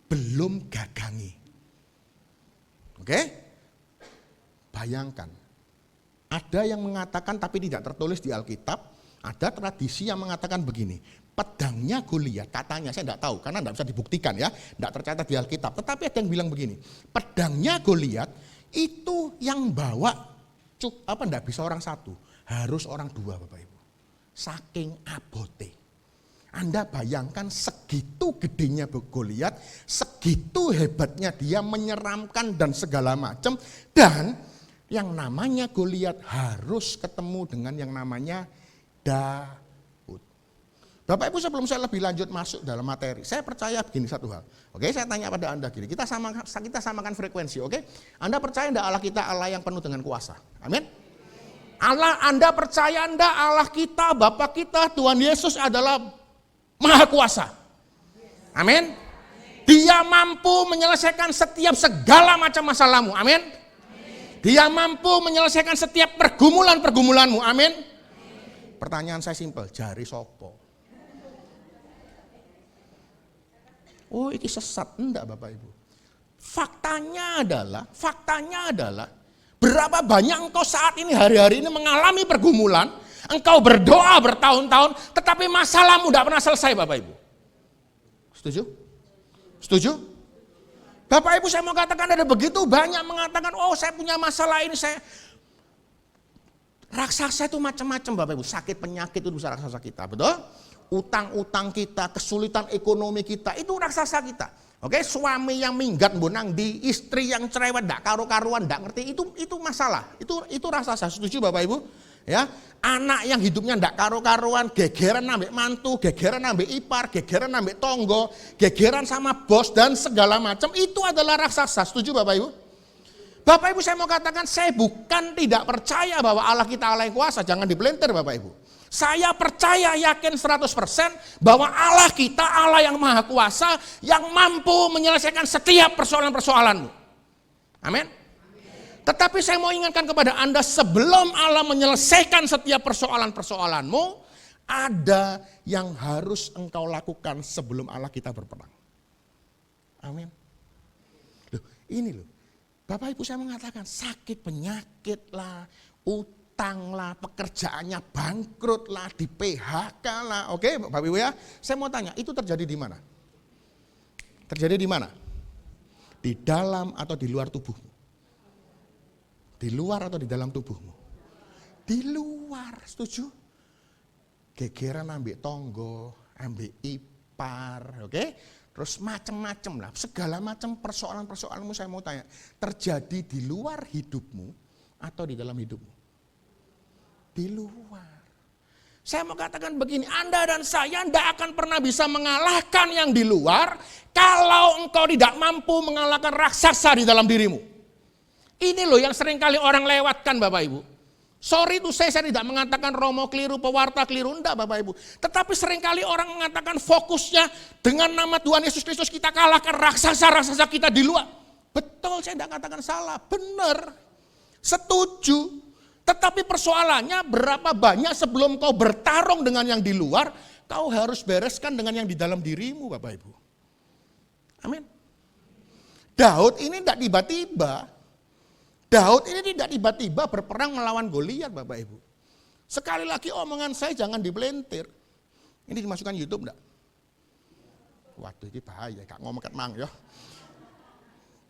Belum gagangi. Oke? Bayangkan. Ada yang mengatakan tapi tidak tertulis di Alkitab, ada tradisi yang mengatakan begini, pedangnya Goliat, katanya saya tidak tahu karena tidak bisa dibuktikan ya, tidak tercatat di Alkitab. Tetapi ada yang bilang begini, pedangnya Goliat itu yang bawa enggak bisa orang satu, harus orang 2 Bapak Ibu. Saking abote. Anda bayangkan segitu gedenya Goliat, segitu hebatnya dia, menyeramkan dan segala macam, dan yang namanya Goliat harus ketemu dengan yang namanya Daud. Bapak Ibu, sebelum saya lebih lanjut masuk dalam materi, saya percaya begini satu hal. Oke, saya tanya pada Anda gini, kita samakan frekuensi, oke? Anda percaya enggak Allah kita Allah yang penuh dengan kuasa? Amin. Anda percaya enggak Allah kita, Bapa kita, Tuhan Yesus adalah Maha Kuasa? Amin. Dia mampu menyelesaikan setiap segala macam masalahmu. Amin. Dia mampu menyelesaikan setiap pergumulan-pergumulanmu. Amin. Pertanyaan saya simpel, jari sopo? Oh, ini sesat. Enggak Bapak Ibu. Faktanya adalah berapa banyak engkau saat ini, hari-hari ini mengalami pergumulan, engkau berdoa bertahun-tahun, tetapi masalahmu tidak pernah selesai Bapak Ibu. Setuju? Setuju? Bapak Ibu, saya mau katakan ada begitu banyak mengatakan, oh saya punya masalah ini, raksasa itu macam-macam Bapak Ibu, sakit penyakit itu bisa raksasa kita, betul? Utang-utang kita, kesulitan ekonomi kita, itu raksasa kita. Oke, suami yang minggat bonang di, istri yang cerewet, ndak karu-karuan, ndak ngerti, itu masalah. Itu raksasa. Setuju Bapak Ibu? Ya, anak yang hidupnya ndak karu-karuan, gegeran nambah mantu, gegeran nambah ipar, gegeran nambah tonggo, gegeran sama bos dan segala macam, itu adalah raksasa. Setuju Bapak Ibu? Bapak Ibu, saya mau katakan, saya bukan tidak percaya bahwa Allah kita Allah yang kuasa, jangan dipelintir Bapak Ibu. Saya percaya yakin 100% bahwa Allah kita Allah yang Maha Kuasa, yang mampu menyelesaikan setiap persoalan-persoalanmu. Amin. Tetapi saya mau ingatkan kepada Anda, sebelum Allah menyelesaikan setiap persoalan-persoalanmu, ada yang harus engkau lakukan sebelum Allah kita berperang. Amin. Loh, ini loh. Bapak Ibu, saya mengatakan sakit penyakit lah, utang lah, pekerjaannya bangkrut lah, di PHK lah. Oke, Bapak Ibu ya. Saya mau tanya, itu terjadi di mana? Terjadi di mana? Di dalam atau di luar tubuhmu? Di luar atau di dalam tubuhmu? Di luar, setuju? Gegeran ambek tonggo, ambek lapar, oke? Terus macam-macam lah, segala macam persoalan-persoalanmu saya mau tanya, terjadi di luar hidupmu atau di dalam hidupmu? Di luar. Saya mau katakan begini, Anda dan saya tidak akan pernah bisa mengalahkan yang di luar kalau engkau tidak mampu mengalahkan raksasa di dalam dirimu. Ini loh yang seringkali orang lewatkan Bapak Ibu. Sorry itu saya tidak mengatakan Romo keliru, pewarta keliru, enggak Bapak Ibu. Tetapi seringkali orang mengatakan fokusnya dengan nama Tuhan Yesus Kristus kita kalahkan raksasa-raksasa kita di luar. Betul, saya tidak katakan salah, benar, setuju. Tetapi persoalannya berapa banyak sebelum kau bertarung dengan yang di luar, kau harus bereskan dengan yang di dalam dirimu Bapak Ibu. Amin. Daud ini tidak tiba-tiba. Daud ini tidak tiba-tiba berperang melawan Goliat Bapak Ibu. Sekali lagi omongan saya jangan dipelintir. Ini dimasukkan YouTube enggak? Waduh ini bahaya, gak ngomong mang ya.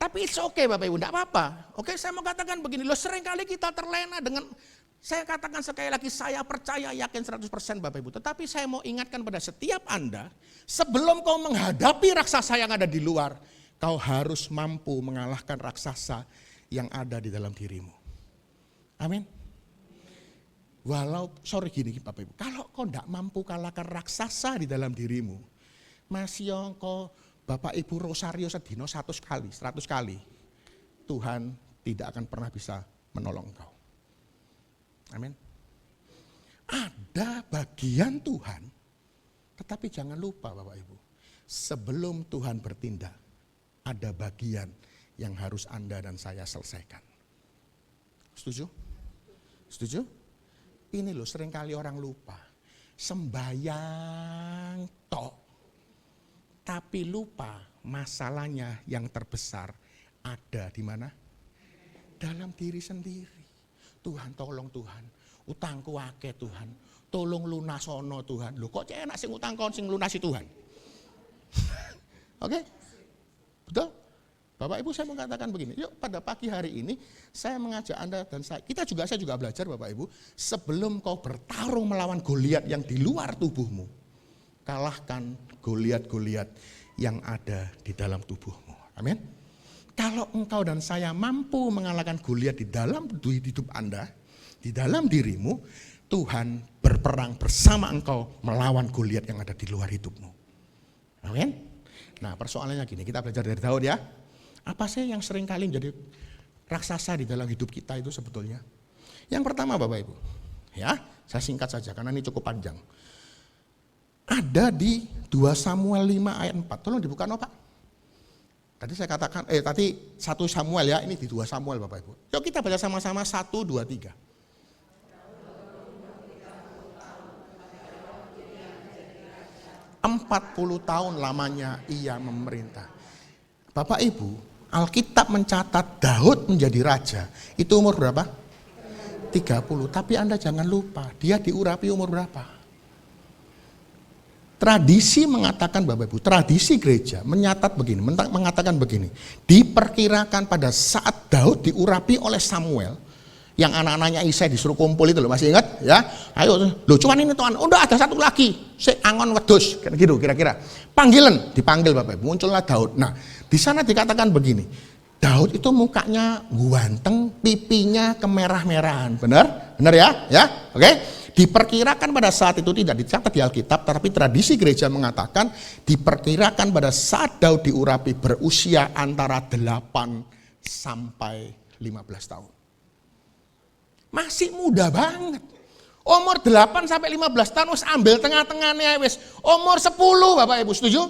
Tapi it's okay Bapak Ibu, enggak apa-apa. Oke, saya mau katakan begini, loh seringkali kita terlena dengan, saya katakan sekali lagi, saya percaya yakin 100% Bapak Ibu. Tetapi saya mau ingatkan pada setiap Anda, sebelum kau menghadapi raksasa yang ada di luar, kau harus mampu mengalahkan raksasa yang ada di dalam dirimu. Amin. Sorry gini Bapak Ibu, kalau kau tidak mampu kalahkan raksasa di dalam dirimu, masih kau Bapak Ibu rosario sedino 100 kali, Tuhan tidak akan pernah bisa menolong engkau. Amin. Ada bagian Tuhan, tetapi jangan lupa Bapak Ibu, sebelum Tuhan bertindak, ada bagian yang harus Anda dan saya selesaikan. Setuju? Setuju? Ini loh seringkali orang lupa, sembayang tok. Tapi lupa masalahnya yang terbesar ada di mana? Dalam diri sendiri. Tuhan tolong Tuhan, utangku akeh Tuhan, tolong lunasono Tuhan. Loh kok enak sing utang kon sing lunasi Tuhan? Oke? Betul? Bapak Ibu saya mengatakan begini, yuk pada pagi hari ini saya mengajak Anda dan saya juga belajar Bapak Ibu, sebelum kau bertarung melawan Goliat yang di luar tubuhmu, kalahkan Goliat-Goliat yang ada di dalam tubuhmu. Amin. Kalau engkau dan saya mampu mengalahkan Goliat di dalam hidup Anda, di dalam dirimu, Tuhan berperang bersama engkau melawan Goliat yang ada di luar hidupmu. Amin. Nah persoalannya gini, kita belajar dari Daud ya. Apa sih yang sering kali menjadi raksasa di dalam hidup kita itu sebetulnya? Yang pertama Bapak Ibu, ya saya singkat saja karena ini cukup panjang. Ada di 2 Samuel 5 ayat 4. Tolong dibuka Pak. Tadi saya katakan, tadi 1 Samuel ya, ini di 2 Samuel Bapak Ibu. Yuk kita baca sama-sama 1, 2, 3. "40 tahun lamanya ia memerintah." Bapak Ibu, Alkitab mencatat Daud menjadi raja. Itu umur berapa? 30. Tapi Anda jangan lupa, dia diurapi umur berapa? Tradisi mengatakan Bapak Ibu, tradisi gereja mengatakan begini, diperkirakan pada saat Daud diurapi oleh Samuel, yang anak-anaknya Isai disuruh kumpul itu loh, masih ingat ya? Ayo, loh cuman ini Tuhan, udah ada satu lagi, si Angon wedus, gitu kira-kira. Dipanggil Bapak Ibu, muncullah Daud. Nah, di sana dikatakan begini, Daud itu mukanya ganteng, pipinya kemerah-merahan, benar? Benar ya? Ya, oke? Diperkirakan pada saat itu tidak dicatat di Alkitab, tapi tradisi gereja mengatakan diperkirakan pada saat Daud diurapi berusia antara 8 sampai 15 tahun. Masih muda banget. Umur 8 sampai 15 tahun wis ambil tengah-tengahnya wis. Umur 10 Bapak Ibu setuju?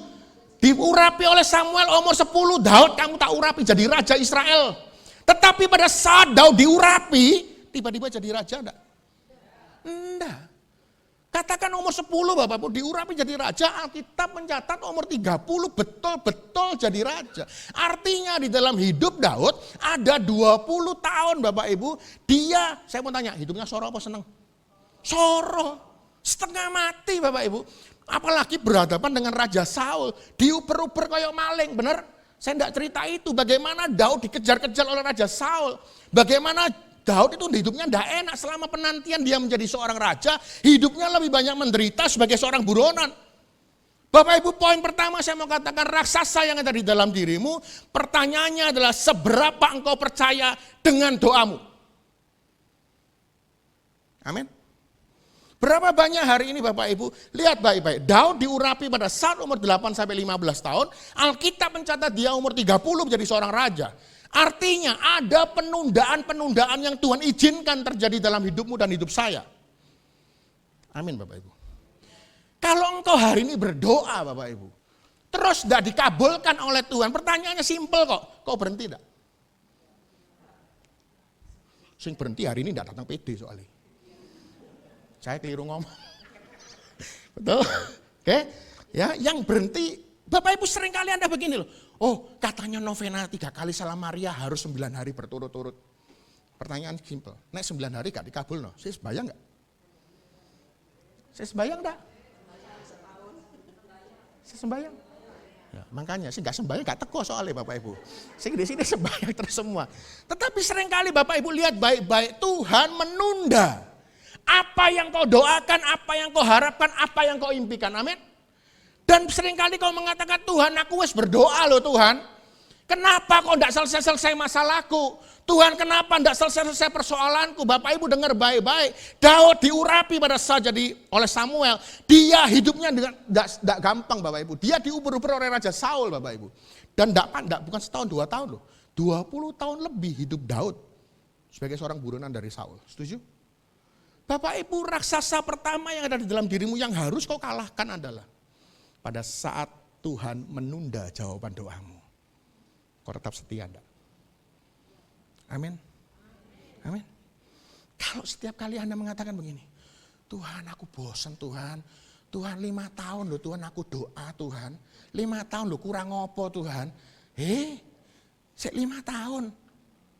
Diurapi oleh Samuel umur 10, Daud kamu tak urapi jadi raja Israel. Tetapi pada saat Daud diurapi, tiba-tiba jadi raja enggak? Enggak. Katakan umur 10 Bapak Ibu diurapi jadi raja, Alkitab mencatat umur 30 betul-betul jadi raja. Artinya di dalam hidup Daud ada 20 tahun Bapak Ibu, dia, saya mau tanya, hidupnya soro apa seneng? Soro, setengah mati Bapak Ibu. Apalagi berhadapan dengan Raja Saul, diuber-uber kayak maling, benar? Saya tidak cerita itu, bagaimana Daud dikejar-kejar oleh Raja Saul, bagaimana Daud itu hidupnya tidak enak selama penantian dia menjadi seorang raja, hidupnya lebih banyak menderita sebagai seorang buronan. Bapak Ibu, poin pertama saya mau katakan raksasa yang ada di dalam dirimu, pertanyaannya adalah seberapa engkau percaya dengan doamu. Amin. Berapa banyak hari ini Bapak Ibu, lihat baik-baik, Daud diurapi pada saat umur 8-15 tahun, Alkitab mencatat dia umur 30 menjadi seorang raja. Artinya ada penundaan-penundaan yang Tuhan izinkan terjadi dalam hidupmu dan hidup saya. Amin Bapak Ibu. Kalau engkau hari ini berdoa Bapak Ibu, terus tidak dikabulkan oleh Tuhan, pertanyaannya simpel kok, kau berhenti tidak? Sing berhenti hari ini tidak datang PD soalnya. Saya keliru ngomong. Betul? Oke? Ya, yang berhenti, Bapak Ibu sering kali Anda begini loh. Oh, katanya novena 3 kali Salam Maria harus 9 hari berturut-turut. Pertanyaan simpel. Nek 9 hari gak dikabul no. Saya sembayang gak? Saya sembayang enggak? Saya sembayang. Ya, makanya sih nggak sembahyang nggak teko soalnya Bapak Ibu. Sih di sini sembahyang terus semua. Tetapi seringkali Bapak Ibu lihat baik-baik, Tuhan menunda apa yang kau doakan, apa yang kau harapkan, apa yang kau impikan. Amin. Dan seringkali kau mengatakan, Tuhan aku wis berdoa loh Tuhan. Kenapa kok enggak selesai-selesai masalahku? Tuhan kenapa enggak selesai-selesai persoalanku? Bapak Ibu dengar baik-baik. Daud diurapi pada saat jadi oleh Samuel. Dia hidupnya enggak gampang Bapak Ibu. Dia diuber-uber oleh Raja Saul Bapak Ibu. Dan enggak bukan setahun 2 tahun loh. 20 tahun lebih hidup Daud sebagai seorang buronan dari Saul. Setuju? Bapak Ibu, raksasa pertama yang ada di dalam dirimu yang harus kau kalahkan adalah pada saat Tuhan menunda jawaban doamu. Kau tetap setia enggak? Amin. Amin. Kalau setiap kali Anda mengatakan begini, Tuhan aku bosan Tuhan, Tuhan 5 tahun loh Tuhan aku doa Tuhan, 5 tahun loh kurang ngopo Tuhan, 5 tahun,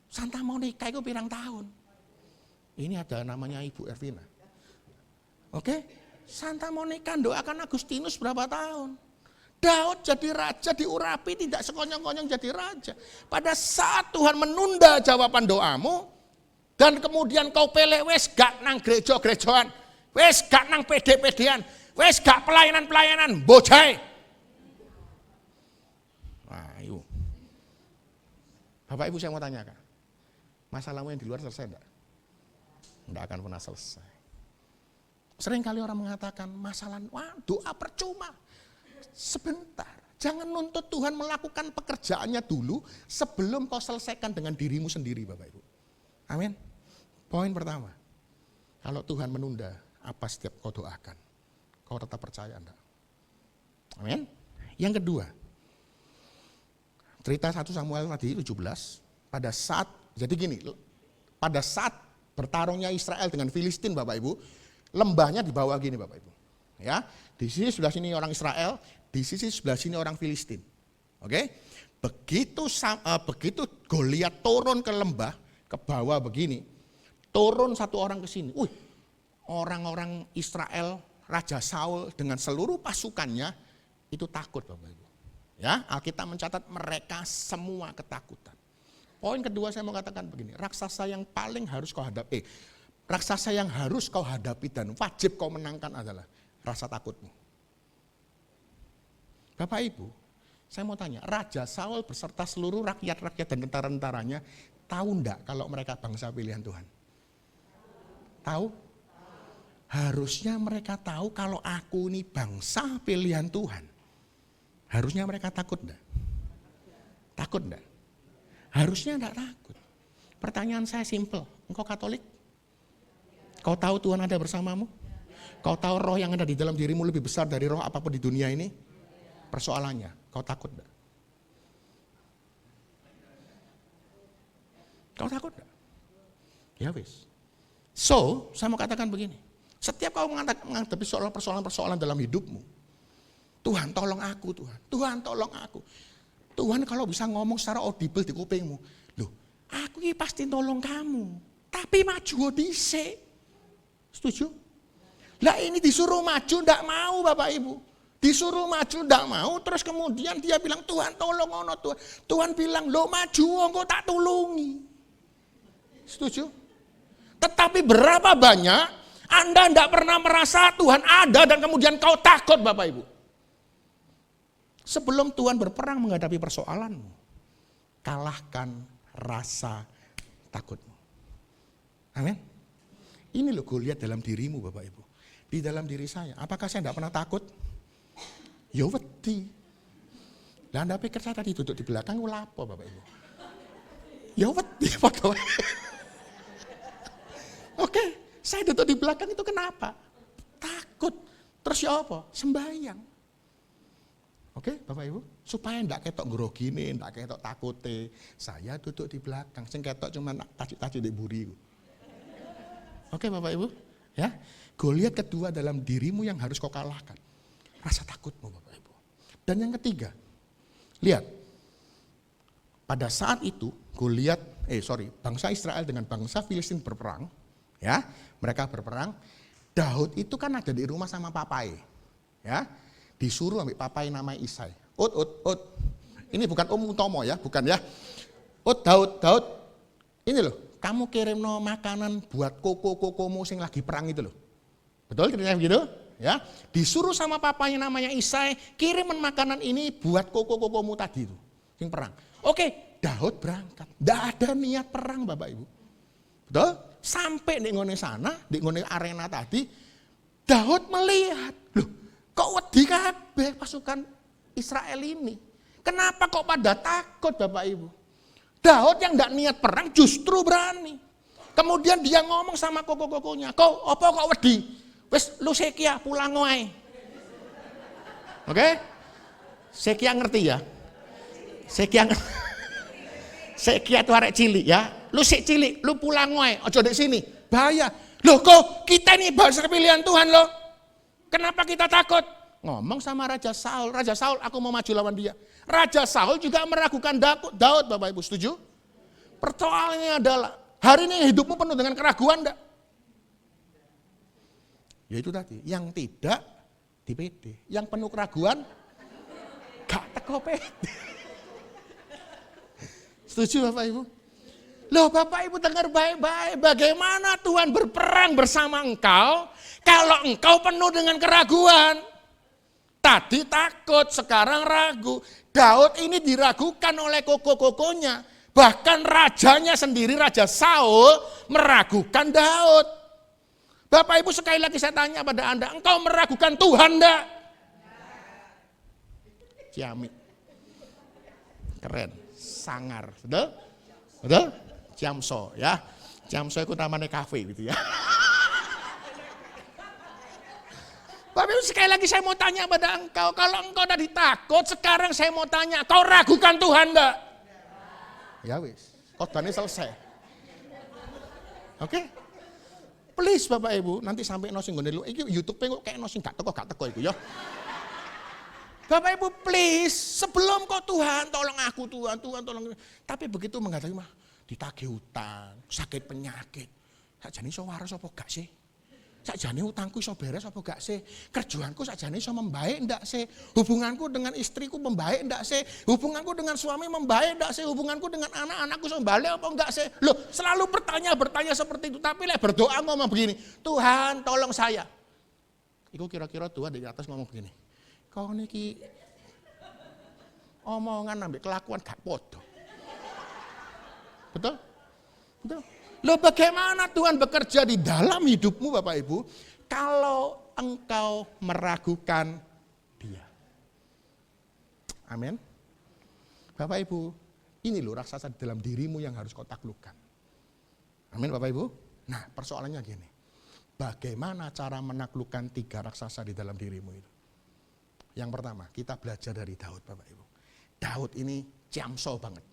Santa Monica itu pirang tahun. Ini ada namanya Ibu Ervina. Oke, Santa Monica doakan Agustinus berapa tahun? Daud jadi raja diurapi tidak sekonyong-konyong jadi raja. Pada saat Tuhan menunda jawaban doamu dan kemudian kau pilih wes gak nang gereja-gerejaan, wes gak nang PD-PDan, wes gak pelayanan-pelayanan, bojai. Ayo. Bapak Ibu saya mau tanyakan, masalahmu yang di luar selesai enggak? Enggak akan pernah selesai. Sering kali orang mengatakan masalah, wah doa percuma. Sebentar, jangan nuntut Tuhan melakukan pekerjaannya dulu sebelum kau selesaikan dengan dirimu sendiri Bapak Ibu. Amin. Poin pertama, kalau Tuhan menunda apa setiap kau doakan, kau tetap percaya enggak? Amin. Yang kedua, cerita 1 Samuel tadi 17, pada saat, jadi gini, pada saat bertarungnya Israel dengan Filistin Bapak Ibu, lembahnya di bawah gini Bapak Ibu. Ya, di sini sebelah sini orang Israel, di sisi sebelah sini orang Filistin. Oke? Begitu Goliat turun ke lembah, ke bawah begini, turun satu orang ke sini. Orang-orang Israel, Raja Saul dengan seluruh pasukannya itu takut Bapak Ibu. Ya, Alkitab mencatat mereka semua ketakutan. Poin kedua saya mau katakan begini, raksasa yang paling harus kau hadapi, raksasa yang harus kau hadapi dan wajib kau menangkan adalah rasa takutmu. Bapak Ibu, saya mau tanya, Raja Saul beserta seluruh rakyat-rakyat dan tentara-tentaranya tahu enggak kalau mereka bangsa pilihan Tuhan? Tahu? Harusnya mereka tahu kalau aku ini bangsa pilihan Tuhan. Harusnya mereka takut enggak? Takut enggak? Harusnya enggak takut. Pertanyaan saya simpel, engkau Katolik? Kau tahu Tuhan ada bersamamu? Kau tahu roh yang ada di dalam dirimu lebih besar dari roh apapun di dunia ini? Persoalannya, kau takut enggak? Kau takut enggak? Ya wis. So, saya mau katakan begini. Setiap kau menghadapi persoalan-persoalan dalam hidupmu, Tuhan tolong aku Tuhan. Tuhan tolong aku. Tuhan kalau bisa ngomong secara audible di kupingmu. Loh, aku ini pasti tolong kamu. Tapi maju dhisik. Setuju? Lah ini disuruh maju enggak mau Bapak Ibu. Disuruh maju enggak mau, terus kemudian dia bilang Tuhan tolong ono Tuhan. Tuhan bilang lo maju engko tak tulungi. Setuju? Tetapi berapa banyak Anda enggak pernah merasa Tuhan ada dan kemudian kau takut Bapak Ibu. Sebelum Tuhan berperang menghadapi persoalanmu, kalahkan rasa takutmu. Amin. Ini loh gue lihat dalam dirimu Bapak Ibu. Di dalam diri saya, apakah saya tidak pernah takut? Ya wedi. Lah Anda pikir saya tadi duduk di belakang lapo Bapak Ibu? Ya wedi foto. Oke, saya duduk di belakang itu kenapa? Takut. Terus ya apa? Sembahyang. Oke, Bapak Ibu, supaya ndak ketok ngrogine, ndak ketok takute, saya duduk di belakang, sing ketok cuma taci-taci di buri. Oke, Bapak Ibu, ya. Goliat kedua dalam dirimu yang harus kau kalahkan. Rasa takutmu, Bapak Ibu. Dan yang ketiga, lihat. Pada saat itu, bangsa Israel dengan bangsa Filistin berperang, ya. Mereka berperang. Daud itu kan ada di rumah sama papai, ya. Disuruh ambil papai namanya Isai. Ut. Ini bukan Om Utomo ya, bukan ya. Daud. Ini loh, kamu kirim no makanan buat koko-kokomu sing lagi perang itu loh. Betul ceritanya begitu? Ya. Disuruh sama papanya namanya Isai, kirimin makanan ini buat koko-kokomu tadi itu, sing perang. Oke, Daud berangkat. Nggak ada niat perang Bapak Ibu. Betul? Sampai di ngone sana, di ngone arena tadi, Daud melihat, loh, kok wedi kabeh pasukan Israel ini? Kenapa kok pada takut Bapak Ibu? Daud yang enggak niat perang justru berani. Kemudian dia ngomong sama koko-kokonya, kok wedi? Wes lu sekia pulang wae. Oke? Sekia ngerti ya? Sekia itu arek cilik ya. Lu sik cilik, lu pulang wae, aja di sini. Bahaya. Loh kok kita ini bangsa pilihan Tuhan loh. Kenapa kita takut? Ngomong sama Raja Saul, aku mau maju lawan dia. Raja Saul juga meragukan Daud, Bapak Ibu, setuju? Persoalannya adalah, hari ini hidupmu penuh dengan keraguan enggak? Ya itu tadi, yang tidak di PD, yang penuh keraguan, gak teko PD. Setuju Bapak Ibu? Loh Bapak Ibu dengar baik-baik, bagaimana Tuhan berperang bersama engkau, kalau engkau penuh dengan keraguan. Tadi takut, sekarang ragu. Daud ini diragukan oleh koko-kokonya. Bahkan rajanya sendiri, Raja Saul, meragukan Daud. Bapak Ibu sekali lagi saya tanya pada Anda, engkau meragukan Tuhan enggak? Ciamik. Keren, sangar. Betul? Betul? Ciamso ya. Ciamso itu namanya kafe gitu ya. Bapak Ibu sekali lagi saya mau tanya pada engkau, kalau engkau tadi takut, sekarang saya mau tanya, kau ragukan Tuhan enggak? Ya wis, khotbahnya selesai. Oke? Please Bapak Ibu, nanti sampai nosing ngene lu, iki YouTube-e kok kayak nosing gak teko iku ya. Bapak Ibu please, sebelum kau Tuhan, tolong aku Tuhan tolong. Tapi begitu menghadapi mah ditagih utang, sakit penyakit. Sakjane iso waras apa gak sih? Sakjane utangku iso beres apa gak sih? Kerjaanku sakjane iso membaik ndak sih? Hubunganku dengan istriku membaik ndak sih? Hubunganku dengan suami membaik ndak sih? Hubunganku dengan anak-anakku iso balik apa enggak sih? Loh, selalu bertanya seperti itu. Tapi lek berdoa ngomong begini, Tuhan tolong saya. Iku kira-kira Tuhan di atas ngomong begini. Kau niki omongan ambek kelakuan gak podo. Betul? Betul. Loh bagaimana Tuhan bekerja di dalam hidupmu Bapak Ibu kalau engkau meragukan Dia. Amin. Bapak Ibu, ini loh raksasa di dalam dirimu yang harus kau taklukkan. Amin Bapak Ibu. Nah persoalannya gini, bagaimana cara menaklukkan 3 raksasa di dalam dirimu itu? Yang pertama, kita belajar dari Daud Bapak Ibu. Daud ini ciamso banget.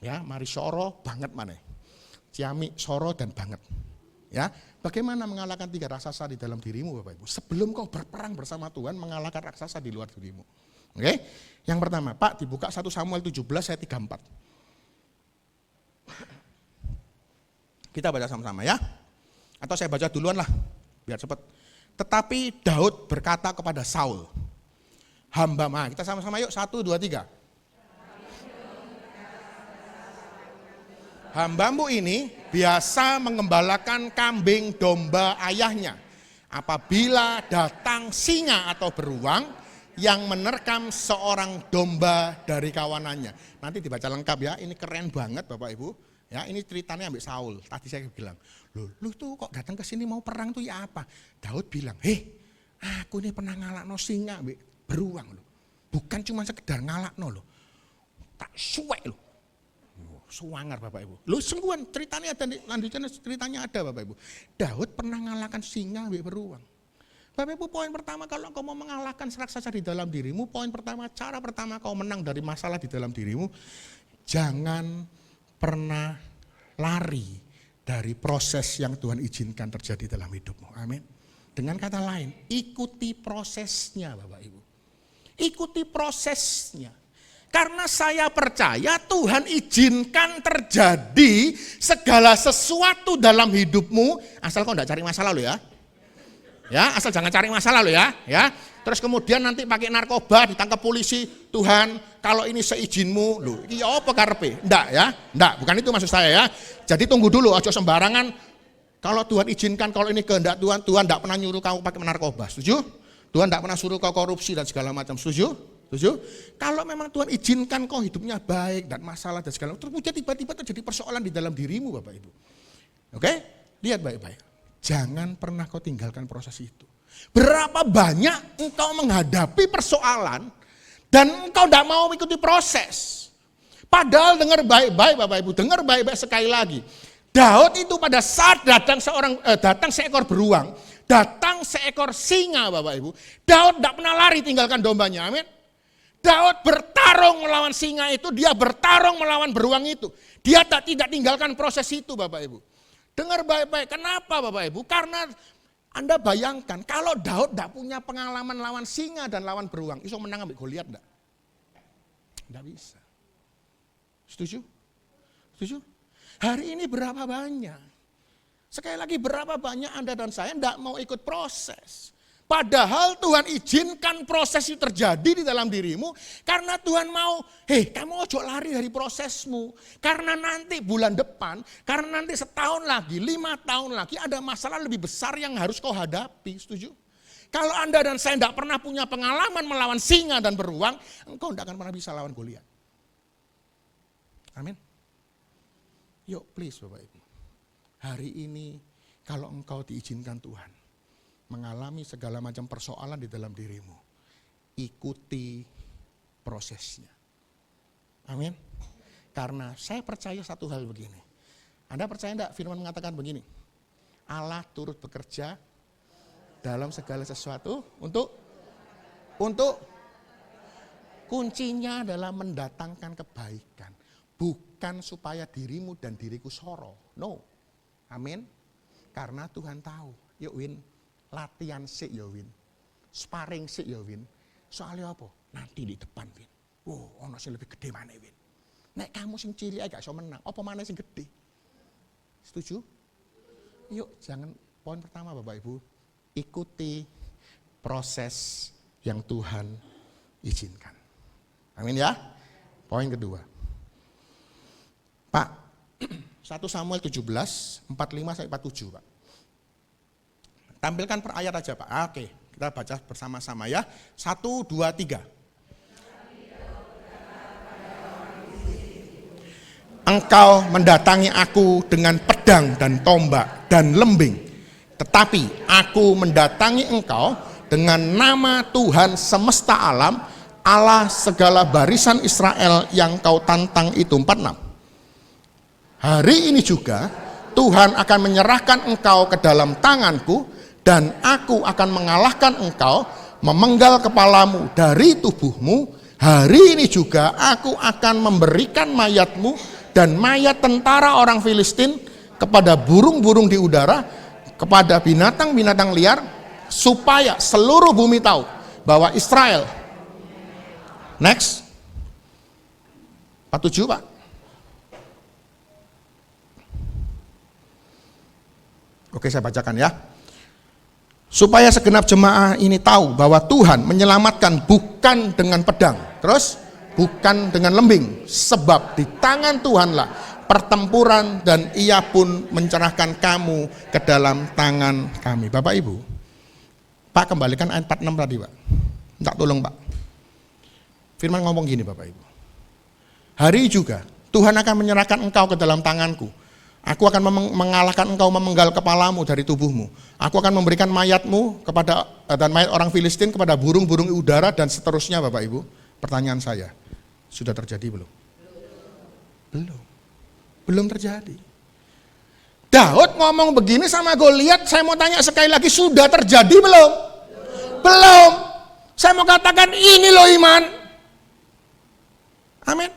Ya, mari soro banget mana? Ciami, soro dan banget. Ya, bagaimana mengalahkan 3 raksasa di dalam dirimu Bapak Ibu? Sebelum kau berperang bersama Tuhan mengalahkan raksasa di luar dirimu. Oke? Yang pertama, Pak dibuka 1 Samuel 17 ayat 34. Kita baca sama-sama ya. Atau saya baca duluan lah, biar cepat. Tetapi Daud berkata kepada Saul, hamba, kita sama-sama yuk, 1, 2, 3. Hambamu ini biasa mengembalakan kambing domba ayahnya. Apabila datang singa atau beruang yang menerkam seorang domba dari kawanannya. Nanti dibaca lengkap ya, ini keren banget Bapak Ibu. Ya, ini ceritanya ambil Saul. Tadi saya bilang, lu tuh kok datang ke sini mau perang tuh ya apa? Daud bilang, aku ini pernah ngalahno singa ambek beruang loh. Bukan cuma sekedar ngalahno loh. Tak suwek loh. Suwangar Bapak Ibu. Lu sungguhan ceritanya ada, lanjutannya ceritanya ada Bapak Ibu. Daud pernah ngalahkan singa ambek beruang. Bapak Ibu, poin pertama kalau kau mau mengalahkan raksasa di dalam dirimu, poin pertama, cara pertama kau menang dari masalah di dalam dirimu, jangan pernah lari dari proses yang Tuhan izinkan terjadi dalam hidupmu. Amin. Dengan kata lain, ikuti prosesnya Bapak Ibu. Ikuti prosesnya. Karena saya percaya Tuhan izinkan terjadi segala sesuatu dalam hidupmu, asal kau enggak cari masalah lo ya. Ya, asal jangan cari masalah lo ya. Terus kemudian nanti pakai narkoba ditangkap polisi, Tuhan kalau ini seizinmu, loh iya apa karepe? Enggak ya, enggak, bukan itu maksud saya ya. Jadi tunggu dulu, ojo sembarangan. Kalau Tuhan izinkan, kalau ini kehendak Tuhan, Tuhan enggak pernah nyuruh kamu pakai narkoba, setuju? Tuhan enggak pernah suruh kau korupsi dan segala macam, setuju? Setuju? Kalau memang Tuhan izinkan kau hidupnya baik dan masalah dan segala macam, terus tiba-tiba terjadi persoalan di dalam dirimu Bapak Ibu. Oke? Lihat baik-baik. Jangan pernah kau tinggalkan proses itu. Berapa banyak engkau menghadapi persoalan dan engkau tidak mau mengikuti proses. Padahal dengar baik-baik Bapak Ibu, dengar baik-baik sekali lagi. Daud itu pada saat datang seekor beruang, datang seekor singa Bapak Ibu. Daud tidak pernah lari tinggalkan dombanya, amin. Daud bertarung melawan singa itu, dia bertarung melawan beruang itu. Dia tidak tinggalkan proses itu Bapak Ibu. Dengar baik-baik, kenapa Bapak Ibu? Karena Anda bayangkan kalau Daud tidak punya pengalaman lawan singa dan lawan beruang, iso menang ambil Goliat enggak? Enggak bisa. Setuju? Setuju? Hari ini berapa banyak? Sekali lagi berapa banyak Anda dan saya tidak mau ikut proses. Padahal Tuhan izinkan proses itu terjadi di dalam dirimu karena Tuhan mau, kamu ojo lari dari prosesmu. Karena nanti bulan depan, karena nanti setahun lagi, 5 tahun lagi ada masalah lebih besar yang harus kau hadapi, setuju? Kalau Anda dan saya tidak pernah punya pengalaman melawan singa dan beruang, engkau tidak akan pernah bisa lawan Goliat. Amin. Yuk please Bapak Ibu, hari ini kalau engkau diizinkan Tuhan mengalami segala macam persoalan di dalam dirimu, ikuti prosesnya. Amin. Karena saya percaya satu hal begini. Anda percaya enggak firman mengatakan begini? Allah turut bekerja dalam segala sesuatu untuk kuncinya adalah mendatangkan kebaikan. Bukan supaya dirimu dan diriku soro. No. Amin. Karena Tuhan tahu. Yuk Win. Latihan sik ya Win, sparring sik ya Win. Soalnya apa? Nanti di depan Win. Ono sing lebih gede maneh Win. Nek kamu sing cilik ae gak iso menang, apa maneh sing gede? Setuju? Yuk, jangan poin pertama Bapak Ibu, ikuti proses yang Tuhan izinkan. Amin ya. Poin kedua. Pak, 1 Samuel 17, 45 sampai 47, Pak. Tampilkan per ayat aja Pak. Oke, kita baca bersama-sama ya. 1, 2, 3. Engkau mendatangi aku dengan pedang dan tombak dan lembing. Tetapi aku mendatangi engkau dengan nama Tuhan semesta alam, Allah segala barisan Israel yang kau tantang itu. 46. Hari ini juga Tuhan akan menyerahkan engkau ke dalam tanganku, dan aku akan mengalahkan engkau, memenggal kepalamu dari tubuhmu. Hari ini juga aku akan memberikan mayatmu dan mayat tentara orang Filistin kepada burung-burung di udara, kepada binatang-binatang liar, supaya seluruh bumi tahu bahwa Israel. Next. 47 Pak. Oke, saya bacakan ya. Supaya segenap jemaah ini tahu bahwa Tuhan menyelamatkan bukan dengan pedang, terus bukan dengan lembing, sebab di tangan Tuhanlah pertempuran dan ia pun mencerahkan kamu ke dalam tangan kami. Bapak Ibu, Pak kembalikan ayat 46 tadi Pak. Minta tolong Pak. Firman ngomong gini Bapak Ibu. Hari juga Tuhan akan menyerahkan engkau ke dalam tanganku. Aku akan mengalahkan engkau memenggal kepalamu dari tubuhmu. Aku akan memberikan mayatmu dan mayat orang Filistin kepada burung-burung udara dan seterusnya Bapak Ibu. Pertanyaan saya, sudah terjadi belum? Belum. Belum terjadi. Daud ngomong begini sama Goliat, saya mau tanya sekali lagi, sudah terjadi belum? Belum. Saya mau katakan ini loh iman. Amin.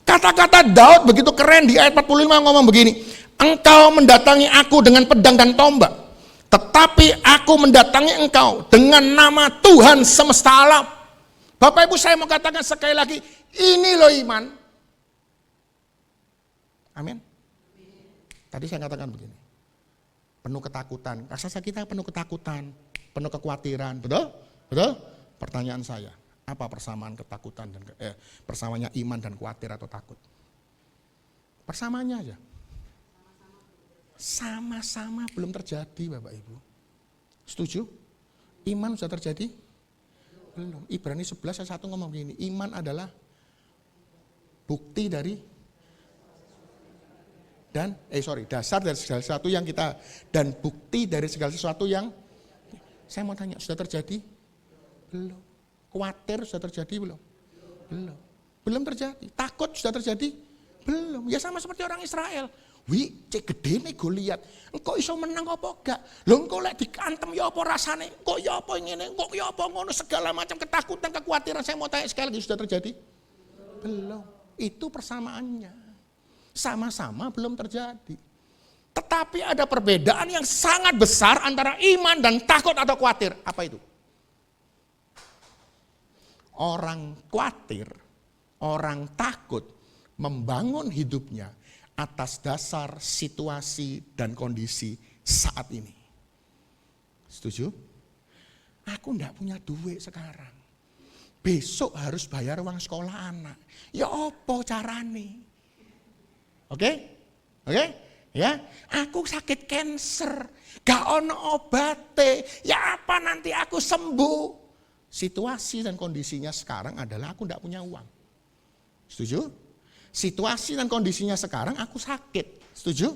Kata-kata Daud begitu keren di ayat 45 ngomong begini, engkau mendatangi aku dengan pedang dan tombak, tetapi aku mendatangi engkau dengan nama Tuhan semesta alam. Bapak Ibu, saya mau katakan sekali lagi, ini loh iman. Amin. Tadi saya katakan begini, penuh ketakutan, rasa kita penuh ketakutan, penuh kekhawatiran, betul? Betul? Pertanyaan saya, apa persamaan ketakutan dan persamaannya iman dan khawatir atau takut? Persamaannya aja. Sama-sama belum terjadi Bapak Ibu. Setuju? Iman sudah terjadi? Belum. Ibrani 11 ayat 1 ngomong begini, iman adalah bukti dari dasar dari segala sesuatu yang kita, dan bukti dari segala sesuatu yang, saya mau tanya, sudah terjadi? Belum. Khawatir sudah terjadi belum? Belum. Belum terjadi. Takut sudah terjadi? Belum. Ya sama seperti orang Israel. Wih, cek gede nih Goliat. Engkau iso menang apa enggak? Lho engkau lek dikantem ya apa rasane? Engkau ya apa ngene? Engkau ya apa ngono, segala macam ketakutan, kekhawatiran. Saya mau tanya sekali lagi, sudah terjadi? Belum. Itu persamaannya. Sama-sama belum terjadi. Tetapi ada perbedaan yang sangat besar antara iman dan takut atau khawatir. Apa itu? Orang khawatir, orang takut membangun hidupnya atas dasar situasi dan kondisi saat ini. Setuju? Aku enggak punya duit sekarang. Besok harus bayar uang sekolah anak. Ya apa carane? Oke? Ya, aku sakit cancer, gak ono obate. Ya apa nanti aku sembuh? Situasi dan kondisinya sekarang adalah aku tidak punya uang. Setuju? Situasi dan kondisinya sekarang aku sakit. Setuju?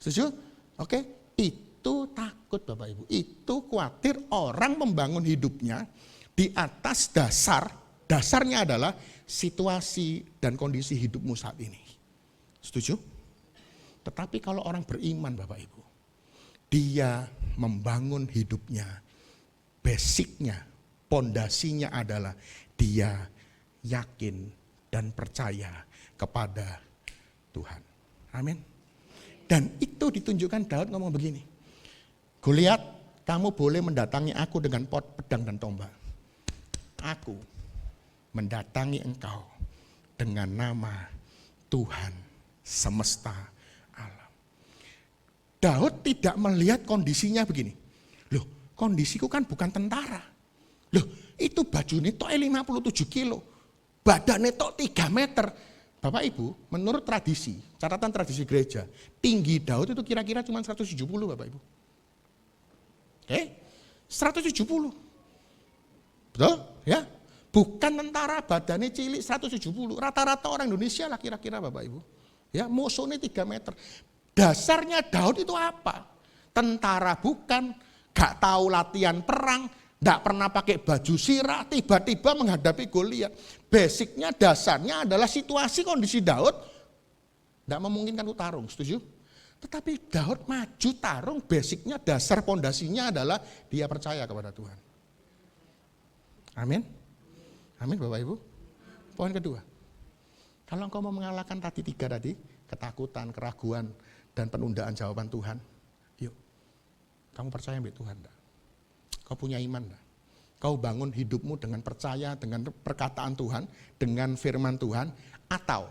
Setuju? Oke? Itu takut Bapak Ibu. Itu khawatir orang membangun hidupnya di atas dasarnya adalah situasi dan kondisi hidupmu saat ini. Setuju? Tetapi kalau orang beriman Bapak Ibu, dia membangun hidupnya, basicnya, pondasinya adalah dia yakin dan percaya kepada Tuhan. Amin. Dan itu ditunjukkan Daud ngomong begini, Goliat, kamu boleh mendatangi aku dengan pedang dan tombak. Aku mendatangi engkau dengan nama Tuhan semesta alam. Daud tidak melihat kondisinya begini. Loh, kondisiku kan bukan tentara. Loh, itu bajunya tok 57 kilo. Badannya tok 3 meter. Bapak Ibu, menurut tradisi, catatan tradisi gereja, tinggi Daud itu kira-kira cuma 170 Bapak Ibu. 170. Betul? Ya. Bukan tentara, badannya cilik 170. Rata-rata orang Indonesia lah kira-kira Bapak Ibu. Ya, musuhnya 3 meter. Dasarnya Daud itu apa? Tentara bukan, gak tahu latihan perang, gak pernah pakai baju sirah, tiba-tiba menghadapi Goliat. Basicnya, dasarnya adalah situasi kondisi Daud gak memungkinkan untuk tarung, setuju? Tetapi Daud maju tarung, basicnya, dasar pondasinya adalah dia percaya kepada Tuhan. Amin. Amin Bapak Ibu. Poin kedua. Kalau engkau mau mengalahkan tadi 3 tadi, ketakutan, keraguan, dan penundaan jawaban Tuhan, yuk, kamu percaya sama Tuhan enggak? Kau punya iman enggak? Kau bangun hidupmu dengan percaya, dengan perkataan Tuhan, dengan firman Tuhan, atau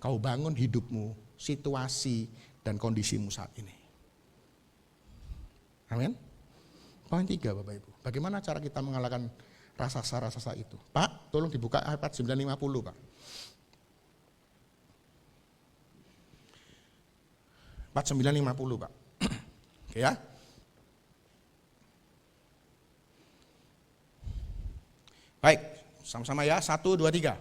kau bangun hidupmu, situasi, dan kondisimu saat ini. Amin? Poin 3 Bapak Ibu, bagaimana cara kita mengalahkan raksasa-raksasa itu? Pak, tolong dibuka ayat 950 Pak. 4950 Pak. Oke ya. Baik, Sama-sama ya, 1, 2, 3.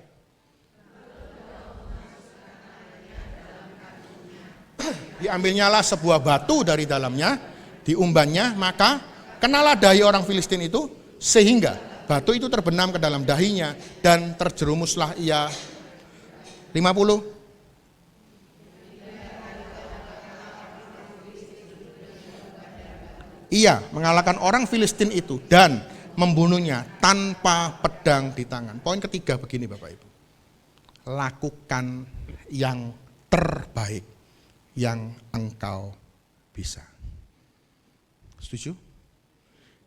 Diambilnyalah sebuah batu dari dalamnya, diumbannya, maka kenalah dahi orang Filistin itu, sehingga batu itu terbenam ke dalam dahinya, dan terjerumuslah ia. 50. Ia mengalahkan orang Filistin itu dan membunuhnya tanpa pedang di tangan. Poin ketiga begini Bapak Ibu. Lakukan yang terbaik yang engkau bisa. Setuju?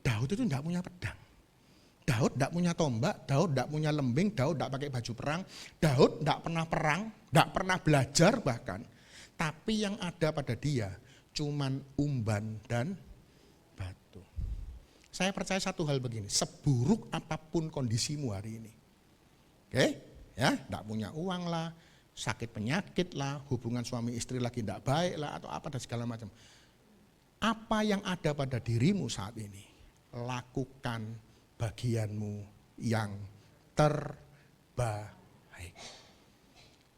Daud itu tidak punya pedang. Daud tidak punya tombak, Daud tidak punya lembing, Daud tidak pakai baju perang, Daud tidak pernah perang, tidak pernah belajar bahkan. Tapi yang ada pada dia cuman umban dan batu. Saya percaya satu hal begini, seburuk apapun kondisimu hari ini. Oke? Ya, tidak punya uang lah, sakit penyakit lah, hubungan suami istri lagi tidak baik lah, atau apa dan segala macam. Apa yang ada pada dirimu saat ini, lakukan bagianmu yang terbaik.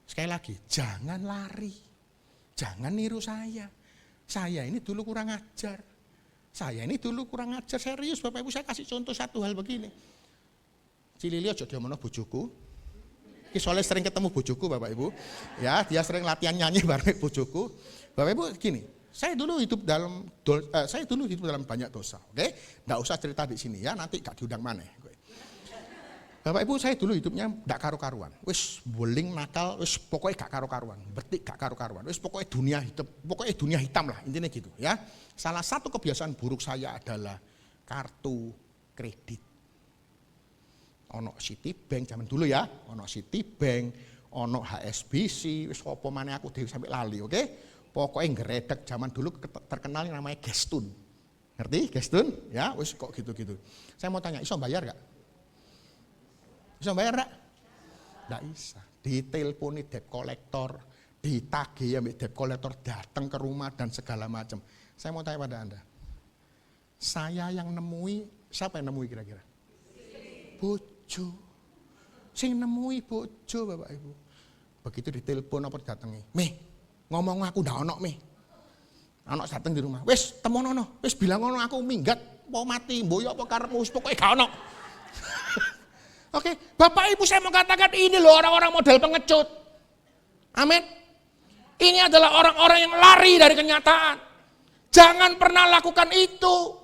Sekali lagi, jangan lari, jangan niru saya. Saya ini dulu kurang ajar. Serius Bapak Ibu, saya kasih contoh satu hal begini. Cilili ojo diomono bojoku. Ki soalnya sering ketemu bojoku Bapak Ibu. Ya, dia sering latihan nyanyi bareng bojoku. Bapak Ibu gini, saya dulu hidup dalam banyak dosa, oke? Nggak usah cerita di sini ya, nanti gak diundang maneh. Bapak Ibu, saya dulu hidupnya gak karu-karuan. Wis boling nakal, wis pokoknya gak karu-karuan, bertik gak karu-karuan. Wis pokoknya dunia hitam lah, intinya gitu ya. Salah satu kebiasaan buruk saya adalah kartu kredit. Ono Citibank zaman dulu ya, ono Citibank, ono HSBC, wis apa maneh aku dhewe sampai lali, oke? Pokoknya ngeredek zaman dulu terkenal yang namanya Gestun. Ngerti Gestun? Ya, wis kok gitu-gitu. Saya mau tanya, iso bayar gak? Iso bayar gak? Nggak bisa. Diteleponi debt collector, ditagih ambek debt collector, datang ke rumah dan segala macam. Saya mau tanya pada Anda. Saya yang nemui, siapa yang nemui kira-kira? Bojo. Sing nemui bojo Bapak Ibu. Begitu ditelepon apa datangi? Ngomong aku ndak ono meh. Anak dateng di rumah. Wis temono, wis bilang ono aku minggat, mau mati, mboyo apa karepmu, wis pokoke gak ono. Oke, Bapak Ibu saya mau katakan ini loh orang-orang model pengecut. Amin. Ini adalah orang-orang yang lari dari kenyataan. Jangan pernah lakukan itu.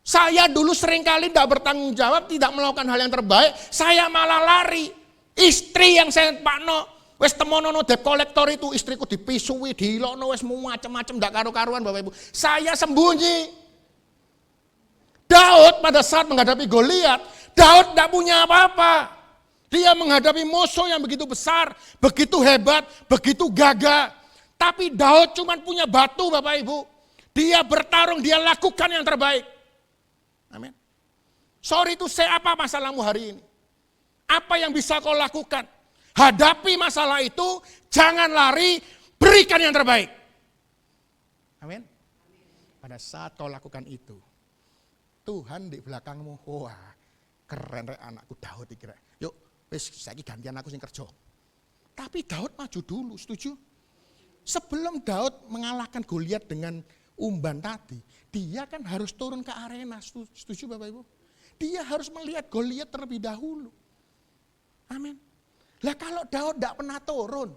Saya dulu seringkali tidak bertanggung jawab, tidak melakukan hal yang terbaik, saya malah lari. Istri yang saya pakno, wes temono debt collector itu, istriku dipisui, dilokno, wes macam-macam ndak karu-karuan Bapak Ibu. Saya sembunyi. Daud pada saat menghadapi Goliat, Daud tidak punya apa-apa. Dia menghadapi musuh yang begitu besar, begitu hebat, begitu gagah. Tapi Daud cuma punya batu Bapak Ibu. Dia bertarung, dia lakukan yang terbaik. Amin. Sorry to say, apa masalahmu hari ini? Apa yang bisa kau lakukan? Hadapi masalah itu, jangan lari, berikan yang terbaik. Amin. Pada saat kau lakukan itu, Tuhan di belakangmu, wah keren rek anakku Daud kira. Yuk, wis saiki gantian aku sing kerja. Tapi Daud maju dulu, setuju? Sebelum Daud mengalahkan Goliat dengan umban tadi, dia kan harus turun ke arena, setuju Bapak Ibu? Dia harus melihat Goliat terlebih dahulu. Amin. Lah kalau Daud tidak pernah turun,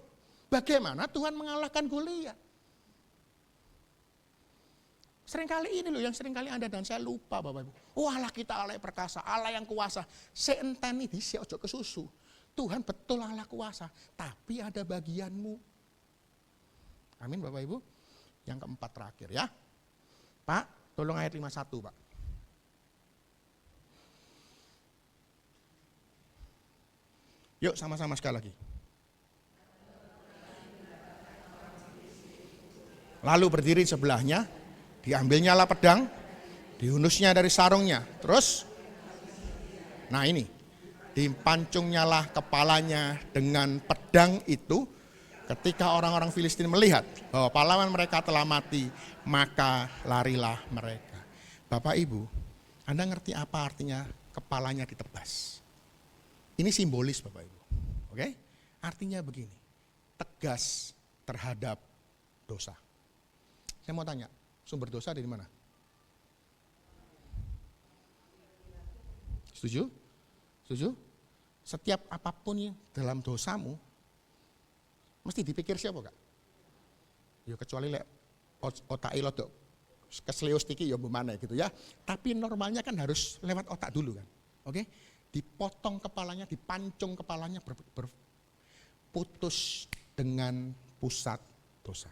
bagaimana Tuhan mengalahkan Goliat? Seringkali ini loh yang seringkali Anda dan saya lupa Bapak Ibu. Oh Allah kita Allah yang perkasa, Allah yang kuasa. Seenteni dhisik ojo kesusu. Tuhan betul Allah kuasa, tapi ada bagianmu. Amin Bapak Ibu. Yang keempat terakhir ya. Pak, tolong ayat 51 Pak. Yuk sama-sama sekali lagi. Lalu berdiri sebelahnya, diambilnyalah pedang, dihunusnya dari sarungnya. Terus, nah ini, dipancungnyalah kepalanya dengan pedang itu. Ketika orang-orang Filistin melihat bahwa pahlawan mereka telah mati, maka larilah mereka. Bapak Ibu, Anda ngerti apa artinya kepalanya ditebas? Ini simbolis Bapak Ibu. Oke? Artinya begini, tegas terhadap dosa. Saya mau tanya, sumber dosa dari mana? Setuju? Setuju? Setiap apapun yang dalam dosamu, mesti dipikir siapa Kak? Ya kecuali otak ilodok keselius tiki ya bagaimana gitu ya. Tapi normalnya kan harus lewat otak dulu kan. Oke? Dipotong kepalanya, dipancung kepalanya, berputus dengan pusat dosa.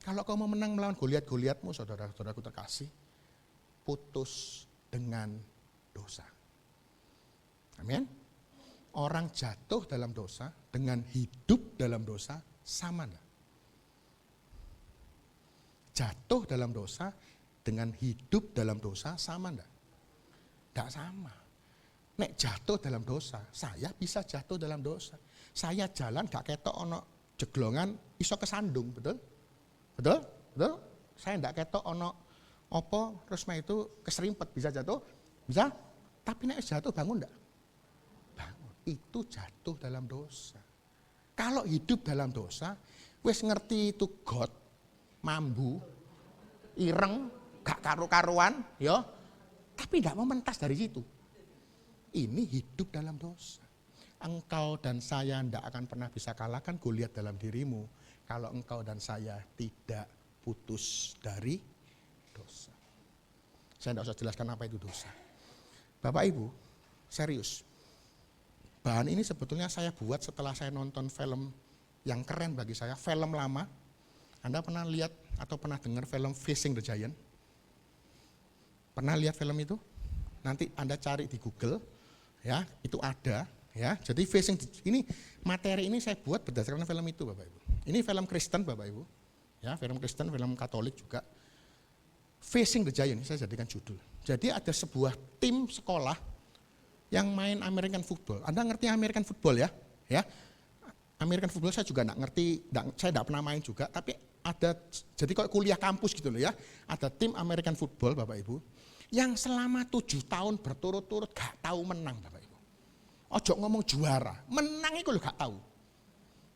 Kalau kau mau menang melawan Goliat-Goliatmu, saudara-saudaraku terkasih, putus dengan dosa. Amin. Orang jatuh dalam dosa dengan hidup dalam dosa sama enggak? Jatuh dalam dosa dengan hidup dalam dosa sama enggak? Enggak sama. Nek jatuh dalam dosa, saya bisa jatuh dalam dosa. Saya jalan gak ketok ono jeglongan iso kesandung, betul? Betul? Betul? Saya enggak ketok ono opo terus mah itu keserimpet bisa jatuh? Bisa? Tapi nek jatuh bangun enggak? Bangun. Itu jatuh dalam dosa. Kalau hidup dalam dosa, wis ngerti itu God, mambu, ireng, gak karu-karuan, ya. Tapi enggak mau mentas dari situ. Ini hidup dalam dosa. Engkau dan saya tidak akan pernah bisa kalahkan Goliat dalam dirimu kalau engkau dan saya tidak putus dari dosa. Saya tidak usah jelaskan apa itu dosa. Bapak Ibu, serius. Bahan ini sebetulnya saya buat setelah saya nonton film yang keren bagi saya, film lama. Anda pernah lihat atau pernah dengar film Facing the Giant? Pernah lihat film itu? Nanti Anda cari di Google. Ya, itu ada, ya. Jadi ini materi ini saya buat berdasarkan film itu, Bapak Ibu. Ini film Kristen, Bapak Ibu. Ya, film Kristen, film Katolik juga. Facing the Giant, saya jadikan judul. Jadi ada sebuah tim sekolah yang main American football. Anda ngerti American football ya? Ya. American football saya juga enggak ngerti, saya enggak pernah main juga, tapi ada jadi kalau kuliah kampus gitu loh ya. Ada tim American football, Bapak Ibu. Yang selama 7 tahun berturut-turut gak tahu menang Bapak Ibu. Ojo ngomong juara, menang itu lo gak tahu.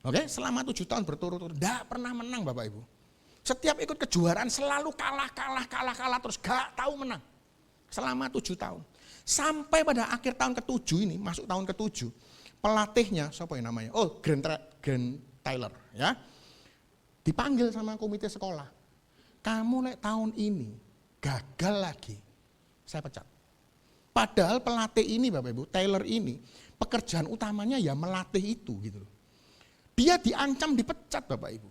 Oke, selama 7 tahun berturut-turut gak pernah menang Bapak Ibu. Setiap ikut kejuaraan selalu kalah terus gak tahu menang. Selama 7 tahun. Sampai pada akhir tahun ke-7 ini, masuk tahun ke-7, pelatihnya, siapa yang namanya? Oh, Grant Taylor ya. Dipanggil sama komite sekolah. Kamu tahun ini gagal lagi. Saya pecat. Padahal pelatih ini Bapak Ibu, Taylor ini, pekerjaan utamanya ya melatih itu gitu loh. Dia diancam dipecat Bapak Ibu.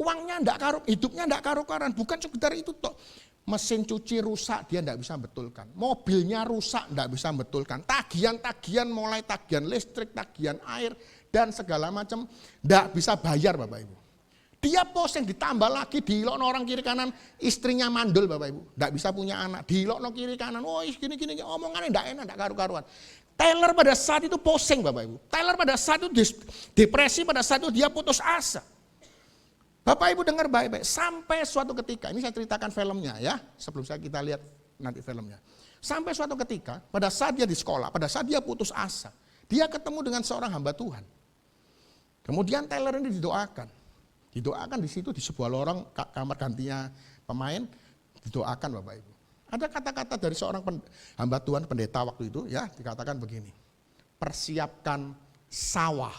Uangnya enggak karu, hidupnya enggak karu-karuan, bukan sekedar itu toh. Mesin cuci rusak dia enggak bisa betulkan. Mobilnya rusak enggak bisa betulkan. Tagihan-tagihan mulai tagihan listrik, tagihan air dan segala macam enggak bisa bayar Bapak Ibu. Dia posting ditambah lagi diilokno orang kiri kanan, istrinya mandul Bapak Ibu, enggak bisa punya anak, diilokno kiri kanan, oh gini omongannya enggak enak, enggak karu-karuan. Taylor pada saat itu posting Bapak Ibu, Taylor pada saat itu depresi, pada saat itu dia putus asa. Bapak Ibu dengar baik-baik, sampai suatu ketika, ini saya ceritakan filmnya ya, sebelum kita lihat nanti filmnya. Sampai suatu ketika, pada saat dia di sekolah, pada saat dia putus asa, dia ketemu dengan seorang hamba Tuhan. Kemudian Taylor ini didoakan di situ di sebuah lorong kamar gantinya pemain, didoakan Bapak Ibu. Ada kata-kata dari seorang hamba Tuhan pendeta waktu itu ya, dikatakan begini. Persiapkan sawah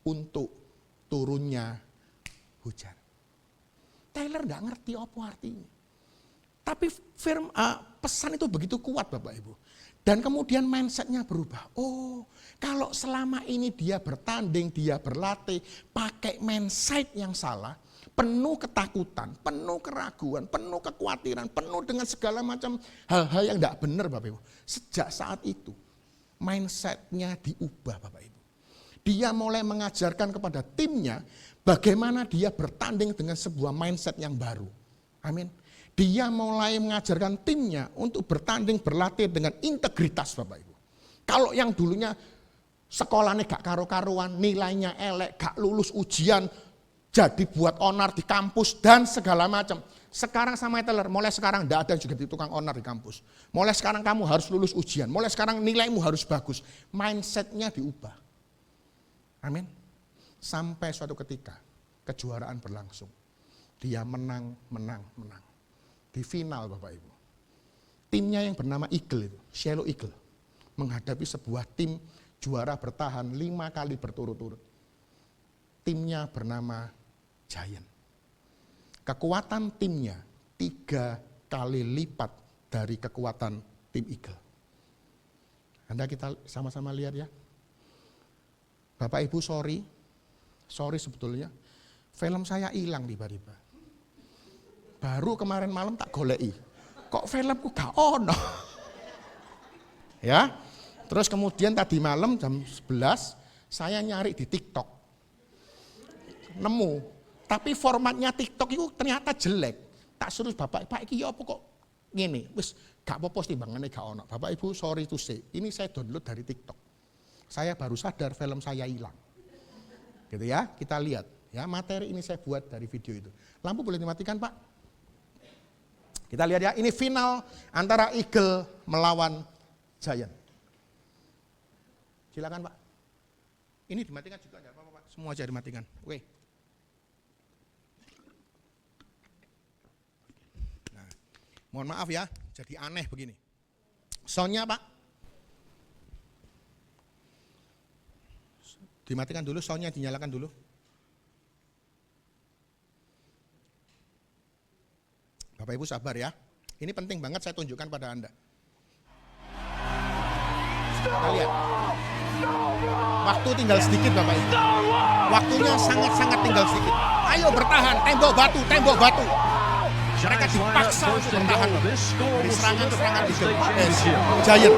untuk turunnya hujan. Taylor enggak ngerti apa artinya. Tapi pesan itu begitu kuat Bapak Ibu. Dan kemudian mindsetnya berubah. Oh, kalau selama ini dia bertanding, dia berlatih, pakai mindset yang salah, penuh ketakutan, penuh keraguan, penuh kekhawatiran, penuh dengan segala macam hal-hal yang tidak benar Bapak Ibu. Sejak saat itu, mindsetnya diubah Bapak Ibu. Dia mulai mengajarkan kepada timnya bagaimana dia bertanding dengan sebuah mindset yang baru. Amin. Dia mulai mengajarkan timnya untuk bertanding, berlatih dengan integritas Bapak Ibu. Kalau yang dulunya sekolahnya gak karu-karuan, nilainya elek, gak lulus ujian, jadi buat onar di kampus dan segala macam. Sekarang sama teller, mulai sekarang tidak ada juga di tukang onar di kampus. Mulai sekarang kamu harus lulus ujian, mulai sekarang nilaimu harus bagus. Mindsetnya diubah. Amin. Sampai suatu ketika kejuaraan berlangsung. Dia menang. Di final Bapak Ibu. Timnya yang bernama Eagle itu, Shallow Eagle, menghadapi sebuah tim juara bertahan 5 kali berturut-turut. Timnya bernama Giant. Kekuatan timnya 3 kali lipat dari kekuatan tim Eagle. Anda kita sama-sama lihat ya. Bapak Ibu sorry sebetulnya. Film saya hilang tiba-tiba. Baru kemarin malam tak golei. Kok filmku gak ono? Ya. Terus kemudian tadi malam jam 11 saya nyari di TikTok. Nemu. Tapi formatnya TikTok itu ternyata jelek. Tak suruh Bapak iki apa kok ngene. Wis gak apa-apa timbangane gak ono. Bapak Ibu sorry to say, ini saya download dari TikTok. Saya baru sadar film saya hilang. Gitu ya, kita lihat. Ya, materi ini saya buat dari video itu. Lampu boleh dimatikan, Pak? Kita lihat ya, ini final antara Eagle melawan Giant. Silakan, Pak. Ini dimatikan juga enggak apa-apa, Pak. Semua aja dimatikan. Weh. Nah, mohon maaf ya, jadi aneh begini. Soundnya, Pak. Dimatikan dulu, soundnya dinyalakan dulu. Bapak Ibu sabar ya. Ini penting banget saya tunjukkan pada Anda. Kita lihat. Waktu tinggal sedikit Bapak Ibu. Waktunya sangat-sangat tinggal sedikit. Ayo bertahan, tembok batu. Mereka dipaksa untuk bertahan. Di serangan-serangan Eagle. Giant.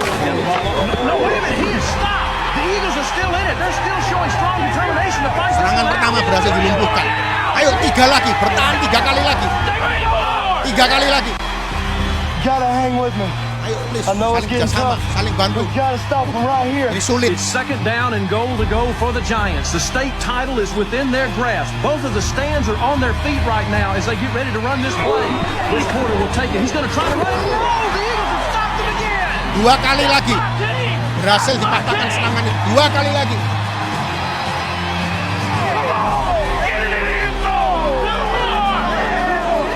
Serangan pertama berhasil dilumpuhkan. Ayo 3 lagi, bertahan 3 kali lagi. 3 kali lagi. Gotta hang with me. Ayo please, I know it's saling getting bersama, tough. saling bantu. We gotta stop them right here. Ini sulit. It's second down and goal to go for the Giants. The state title is within their grasp. Both of the stands are on their feet right now as they get ready to run this play. This Porter will take it. He's going to try to run it. No, the Eagles have stopped him again. 2 kali lagi. Berhasil dipatahkan serangan itu. 2 kali lagi.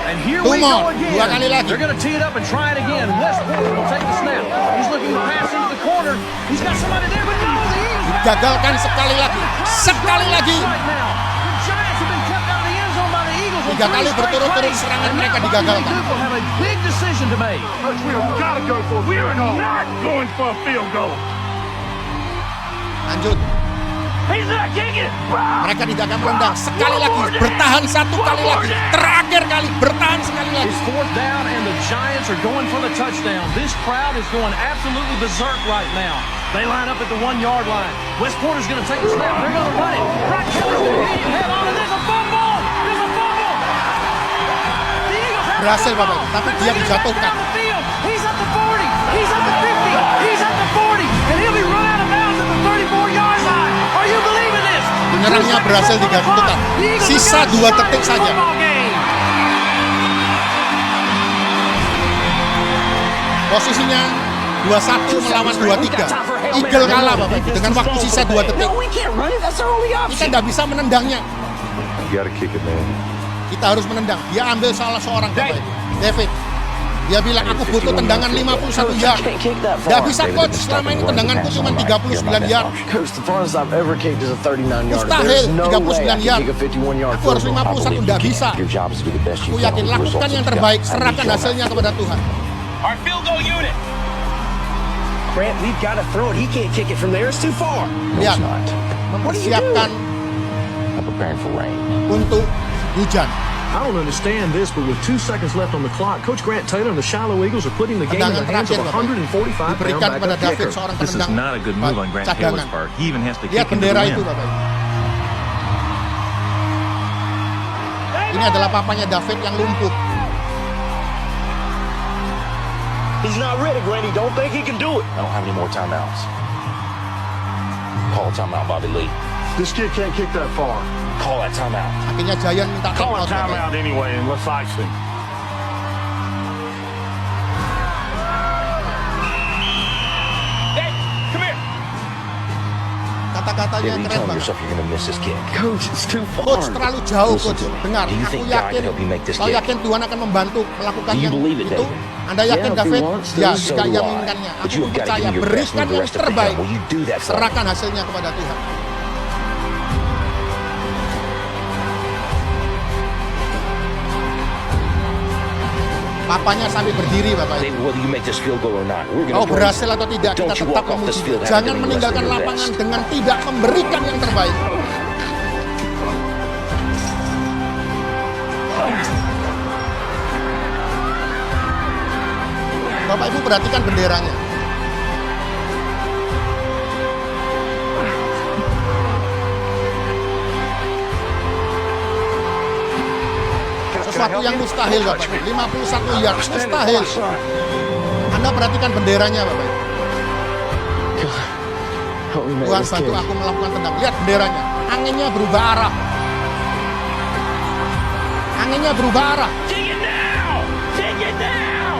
And here Two we more. go again. 2 kali lagi. They're going to tee it up and try it again. Wes Porter will take the snap. He's looking to pass into the corner. He's got somebody there, but no, the Eagles Digagalkan sekali lagi. Sekali lagi. right now. The Giants have been kept out of the end zone by the Eagles. 3 kali berturut-turut serangan mereka digagalkan. Will have a big decision to make. Coach, we gotta go for it. We are not going for a field goal. Lanjut. He's not kicking it. Mereka tidak akan menendang. Sekali lagi. Bertahan 1 kali lagi. Terakhir kali. Bertahan sekali lagi. It's fourth down and the Giants are going for the touchdown. This crowd is going absolutely berserk right now. They line up at the 1-yard line. Wes Porter's going to take the snap. They're going to run it. Brad Keller's going to hit him head on, and there's a fumble. There's a fumble. The Eagles have Berhasil Bapak Ibu, tapi dia dijatuhkan. He's at the 40. He's at the 50. He's at the 40. And he'll be run out of bounds at the 34-yard line. Are you believing this? Penyerangnya berhasil digantungkan. Sisa 2 detik saja. Posisinya 21 melawan 23. Eagle kalah Bapak Ibu dengan waktu sisa 2 detik. Kita tidak bisa menendangnya. You gotta kick it, man. Kita harus menendang. Dia ambil salah seorang Bapak Ibu. David. Dia bilang aku butuh tendangan 51 yard. Tidak bisa coach, selama ini tendanganku cuma 39 yard. Coach, the farthest I've ever kicked is a 39-yarder. Mustahil, There's no way 39 I can yard. kick a 51-yard Aku harus field goal. 51, tidak bisa. Your job is to be the best you Aku can. yakin, lakukan yang terbaik, serahkan hasilnya kepada Tuhan. Our field goal unit. Grant, we've got to throw it. He can't kick it from there. It's too far. Lihat, Not. mempersiapkan I'm preparing for rain. untuk hujan. I don't understand this, but with 2 seconds left on the clock, Coach Grant Taylor and the Shiloh Eagles are putting the game in the hands of a 145-pound Diberikan kepada backup David kicker. seorang This is penendang not a good move on Grant Taylor's cadangan. part. He even has to Lihat kick into the bendera itu wind. Bapak Ibu. Ini adalah papanya David yang lumpuh. He's not ready, Grant. He don't think he can do it. I don't have any more timeouts. Call a timeout, Bobby Lee. This kid can't kick that far. Call that timeout. Akhirnya Giant minta Call a timeout. Bapak Ibu. timeout anyway and let's ice him. Hey, come here. Kata-katanya David, you keren telling banget. yourself you're gonna miss this kick. Coach, it's too Coach terlalu jauh, Listen Coach. to me. Dengar, Do you aku think God yakin, can help you make this kau kick? yakin Tuhan akan membantu melakukan Do you yang believe it, itu? David? Anda yakin, Yeah, if he David? wants to, Ya, so jika do ia I. menginginkannya. But Aku you've gotta percaya, give your best berikan and the yang rest of the terbaik. game. Will you do that for me? Serahkan hasilnya kepada Tuhan. Papanya sampai berdiri, Bapak Ibu. David, whether you make this field goal or not, we're Kau gonna berhasil atau tidak, Don't kita you tetap walk off this memuji. field having Jangan done the meninggalkan rest of your lapangan best. dengan tidak memberikan yang terbaik. Bapak Ibu perhatikan benderanya. Sesuatu yang mustahil, Bapak Ibu. 51 yard, mustahil. Anda perhatikan benderanya, Bapak Ibu. Tuhan bantu aku melakukan tendang. Lihat benderanya. Anginnya berubah arah. Anginnya berubah arah. Take it now! Take it now!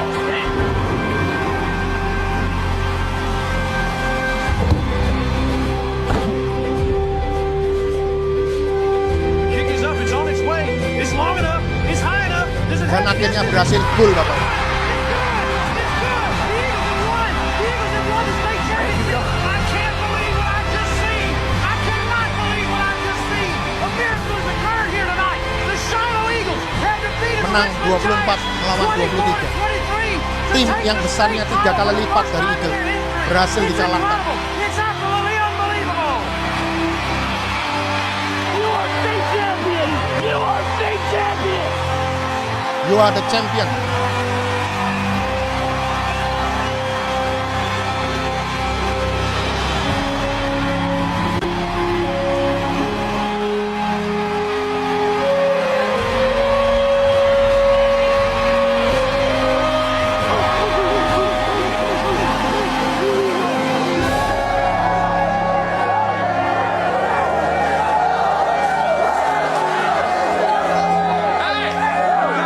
Kick is up. It's on its way. It's long enough. It's high enough. Does it Dan have to akhirnya get berhasil gol, Bapak Ibu. It's good. The Eagles have won. The Eagles have won the state championship. I can't believe what I just seen. I cannot believe what I just seen. A miracle has occurred here tonight. The Shiloh Eagles have defeated the Menang Richmond 24 Giants melawan 24-23 to Tim take yang the besarnya state 3 kali title lipat for dari the first Eagle time in their history. berhasil It's dikalahkan. incredible. It's absolutely unbelievable. You are state champion! You are state champion! You are the champion.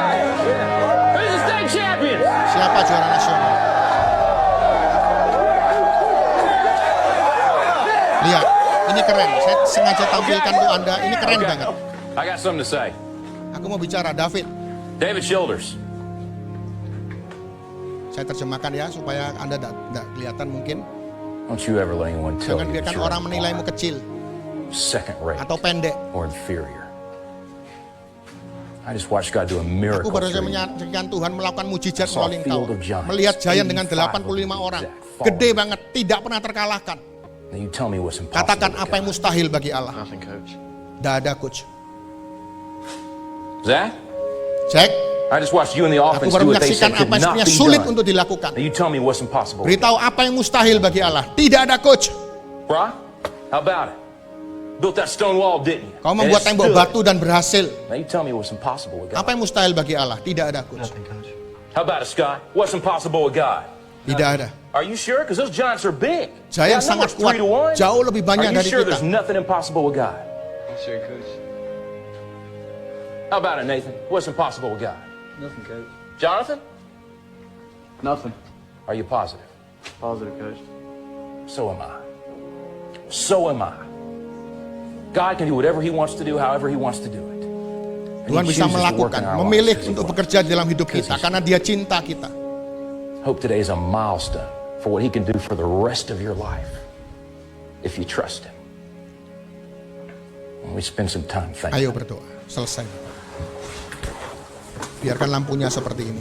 Who's the state champion? Siapa juara nasional? Lihat, ini keren. Saya sengaja tampilkan untuk Anda. Ini keren banget. I got something to say. Aku mau bicara, David. David Childers. Saya terjemahkan ya, supaya Anda tidak kelihatan mungkin. Don't you ever let anyone tell Jangan you that biarkan you're orang menilaimu kecil second rate atau pendek. or inferior. I just watched God do a miracle Aku baru saja through you. menyaksikan Tuhan melakukan mujizat I saw a melalui engkau. field of giants, Melihat Giant dengan 85 85 orang. exact, Gede banget, tidak pernah terkalahkan. Now you tell me what's impossible. Katakan with apa yang God. mustahil bagi Allah. Tidak ada, Coach. Zach, Jack, I just watched you in the aku offense baru do what they menyaksikan said could apa yang not sebenarnya be sulit done. untuk dilakukan. Now you tell me what's impossible. Beritahu apa yang mustahil bagi Allah. Tidak ada, Coach. Brock, how about it? Built that stone wall, didn't you? Kau And membuat it tembok stood. batu dan berhasil. Now you tell me what's impossible with God. Apa yang mustahil bagi Allah? Tidak ada, Coach. How about it, Scott? What's impossible with God? Tidak ada. Are you sure? Because those giants are big. Giants That sangat number's kuat. 3-1. Jauh lebih banyak Are you dari sure kita. there's nothing impossible with God? How about it, Nathan? What's impossible with God? Nothing, Coach. Jonathan? Nothing. Are you positive? Positive, Coach. So am I. So am I. God can do whatever He wants to do, however He wants to do it. And Tuhan He bisa chooses to work melakukan, in our memilih lives 'cause He untuk wants. bekerja di dalam hidup kita karena Dia cinta kita. Hope today is a milestone for what He can do for the rest of your life if you trust Him. And we spend some time thanking Ayo Him. berdoa. Selesai. Biarkan lampunya seperti ini.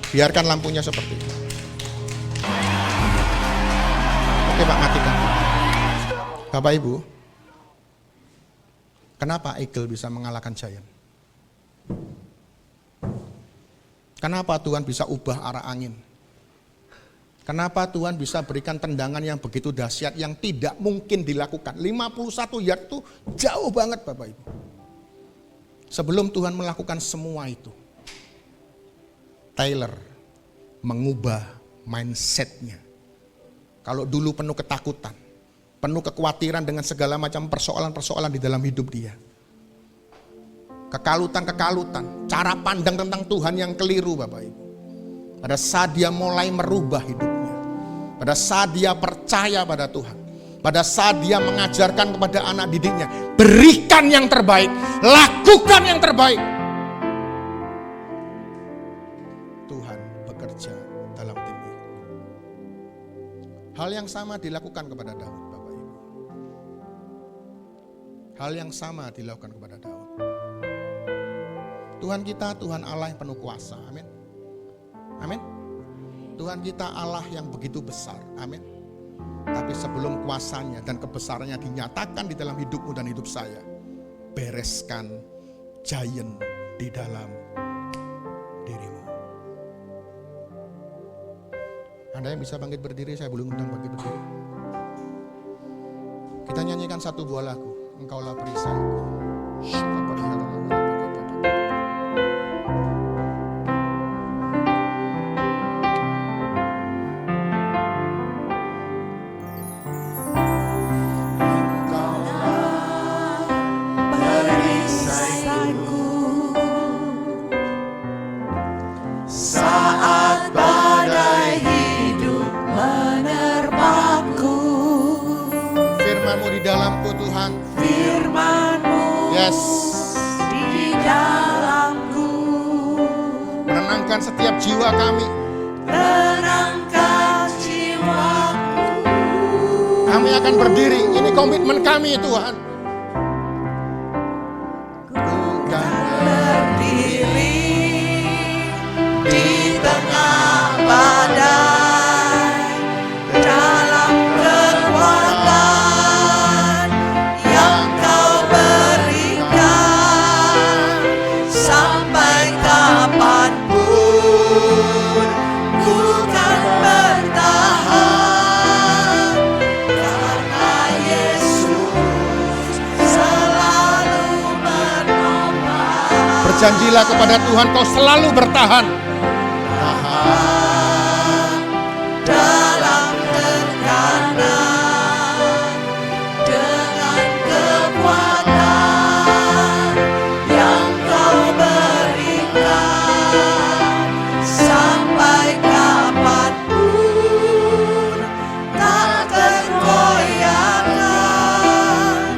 Biarkan lampunya seperti ini. Oke Pak, matikan. Bapak Ibu, kenapa Eagle bisa mengalahkan Giant? Kenapa Tuhan bisa ubah arah angin? Kenapa Tuhan bisa berikan tendangan yang begitu dahsyat yang tidak mungkin dilakukan? 51 yard itu jauh banget Bapak Ibu. Sebelum Tuhan melakukan semua itu, Taylor mengubah mindsetnya. Kalau dulu penuh ketakutan, penuh kekhawatiran dengan segala macam persoalan-persoalan di dalam hidup dia. kekalutan-kekalutan, cara pandang tentang Tuhan yang keliru Bapak Ibu. Pada saat dia mulai merubah hidupnya, pada saat dia percaya pada Tuhan, pada saat dia mengajarkan kepada anak didiknya, berikan yang terbaik, lakukan yang terbaik. Tuhan bekerja dalam tim itu. Hal yang sama dilakukan kepada Daud, Bapak Ibu. Hal yang sama dilakukan kepada Daud. Tuhan kita, Tuhan Allah yang penuh kuasa. Amin. Amin. Tuhan kita Allah yang begitu besar. Amin. Tapi sebelum kuasanya dan kebesarannya dinyatakan di dalam hidupmu dan hidup saya, bereskan giant di dalam dirimu. Anda yang bisa bangkit berdiri, saya boleh undang bangkit berdiri. Kita nyanyikan satu buah lagu, Engkaulah perisaiku. Setiap jiwa kami, tenangkan jiwaku. Kami akan berdiri, ini komitmen kami Tuhan. Ku kan berdiri di tengah badai, dalam kekuatan yang Kau berikan, sampai kapan janjilah kepada Tuhan, Kau selalu bertahan. Tahan dalam tekanan, dengan kekuatan yang Kau berikan, sampai kapanpun tak tergoyahkan,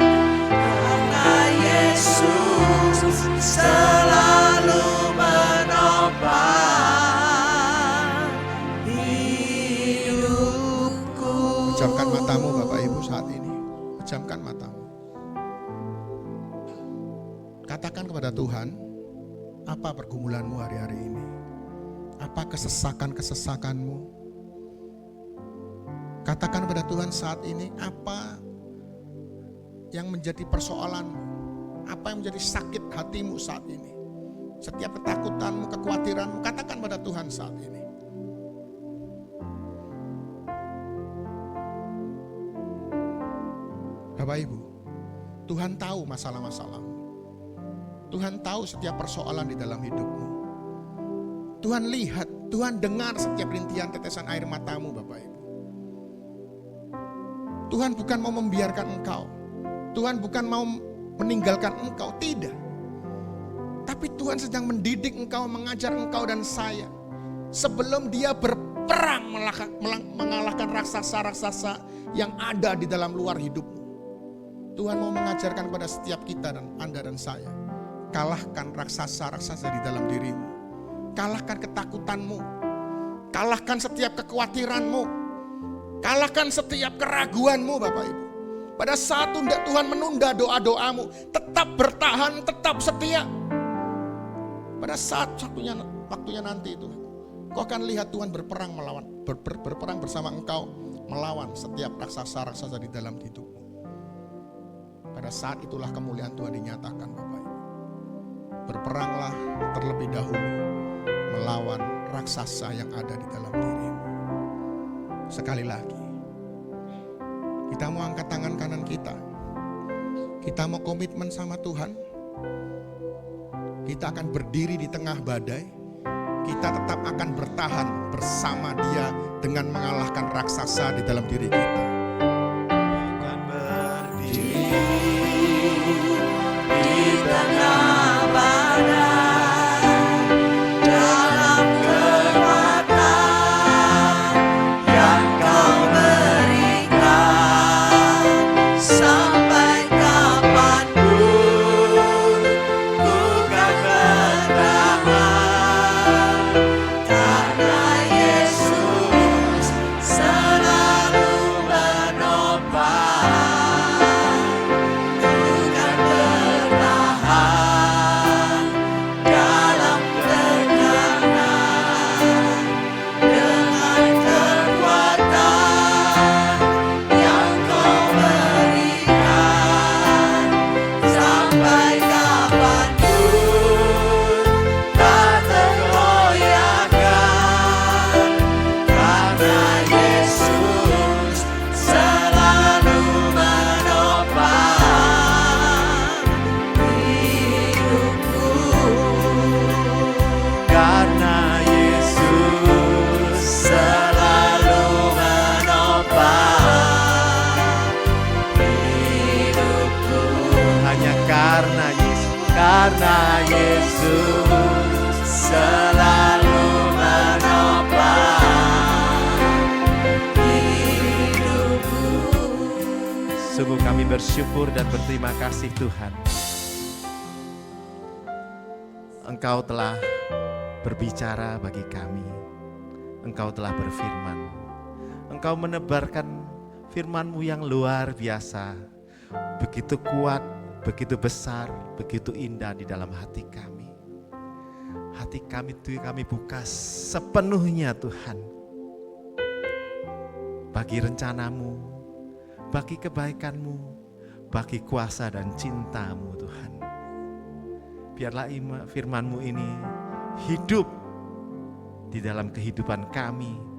karena Yesus selalu menopang hidupku. Pejamkan matamu Bapak Ibu saat ini. Pejamkan matamu. Katakan kepada Tuhan, apa pergumulanmu hari-hari ini? Apa kesesakan-kesesakanmu? Katakan kepada Tuhan saat ini, apa yang menjadi persoalanmu? Apa yang menjadi sakit hatimu saat ini? Setiap ketakutanmu, kekhawatiranmu, katakan pada Tuhan saat ini. Bapak Ibu, Tuhan tahu masalah-masalahmu. Tuhan tahu setiap persoalan di dalam hidupmu. Tuhan lihat, Tuhan dengar setiap rintihan tetesan air matamu Bapak Ibu. Tuhan bukan mau membiarkan engkau. Tuhan bukan mau meninggalkan engkau, tidak. Tapi Tuhan sedang mendidik engkau, mengajar engkau dan saya. Sebelum dia berperang mengalahkan raksasa-raksasa yang ada di dalam luar hidupmu. Tuhan mau mengajarkan kepada setiap kita dan Anda dan saya. Kalahkan raksasa-raksasa di dalam dirimu. Kalahkan ketakutanmu. Kalahkan setiap kekhawatiranmu. Kalahkan setiap keraguanmu Bapak Ibu. Pada saat Tuhan menunda doa-doamu, tetap bertahan, tetap setia. Pada saat waktunya nanti itu, kau akan lihat Tuhan berperang berperang bersama engkau, melawan setiap raksasa-raksasa di dalam hidupmu. Pada saat itulah kemuliaan Tuhan dinyatakan Bapak Ibu. Berperanglah terlebih dahulu melawan raksasa yang ada di dalam dirimu. Sekali lagi, kita mau angkat tangan kanan kita. Kita mau komitmen sama Tuhan. Kita akan berdiri di tengah badai. Kita tetap akan bertahan bersama Dia dengan mengalahkan raksasa di dalam diri kita. Akan berdiri di tengah badai. Yesus selalu menopang hidupku. Sungguh kami bersyukur dan berterima kasih Tuhan. Engkau telah berbicara bagi kami. Engkau telah berfirman. Engkau menebarkan firman-Mu yang luar biasa. Begitu kuat, begitu besar, begitu indah di dalam hati kami. Hati kami itu kami buka sepenuhnya Tuhan. Bagi rencana-Mu, bagi kebaikan-Mu, bagi kuasa dan cinta-Mu Tuhan. Biarlah firman-Mu ini hidup di dalam kehidupan kami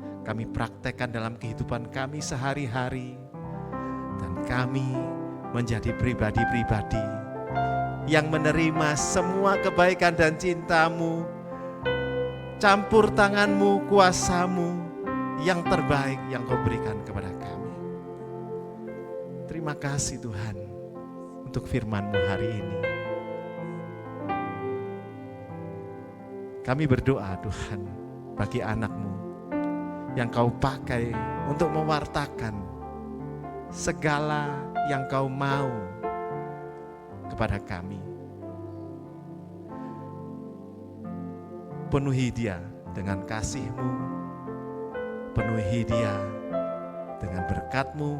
praktekkan dalam kehidupan kami sehari-hari, dan kami menjadi pribadi-pribadi yang menerima semua kebaikan dan cinta-Mu, campur tangan-Mu, kuasa-Mu yang terbaik yang Kau berikan kepada kami. Terima kasih Tuhan untuk firman-Mu hari ini. Kami berdoa Tuhan bagi anak-Mu yang Kau pakai untuk mewartakan segala yang Kau mau kepada kami. Penuhi dia dengan kasih-Mu, penuhi dia dengan berkat-Mu,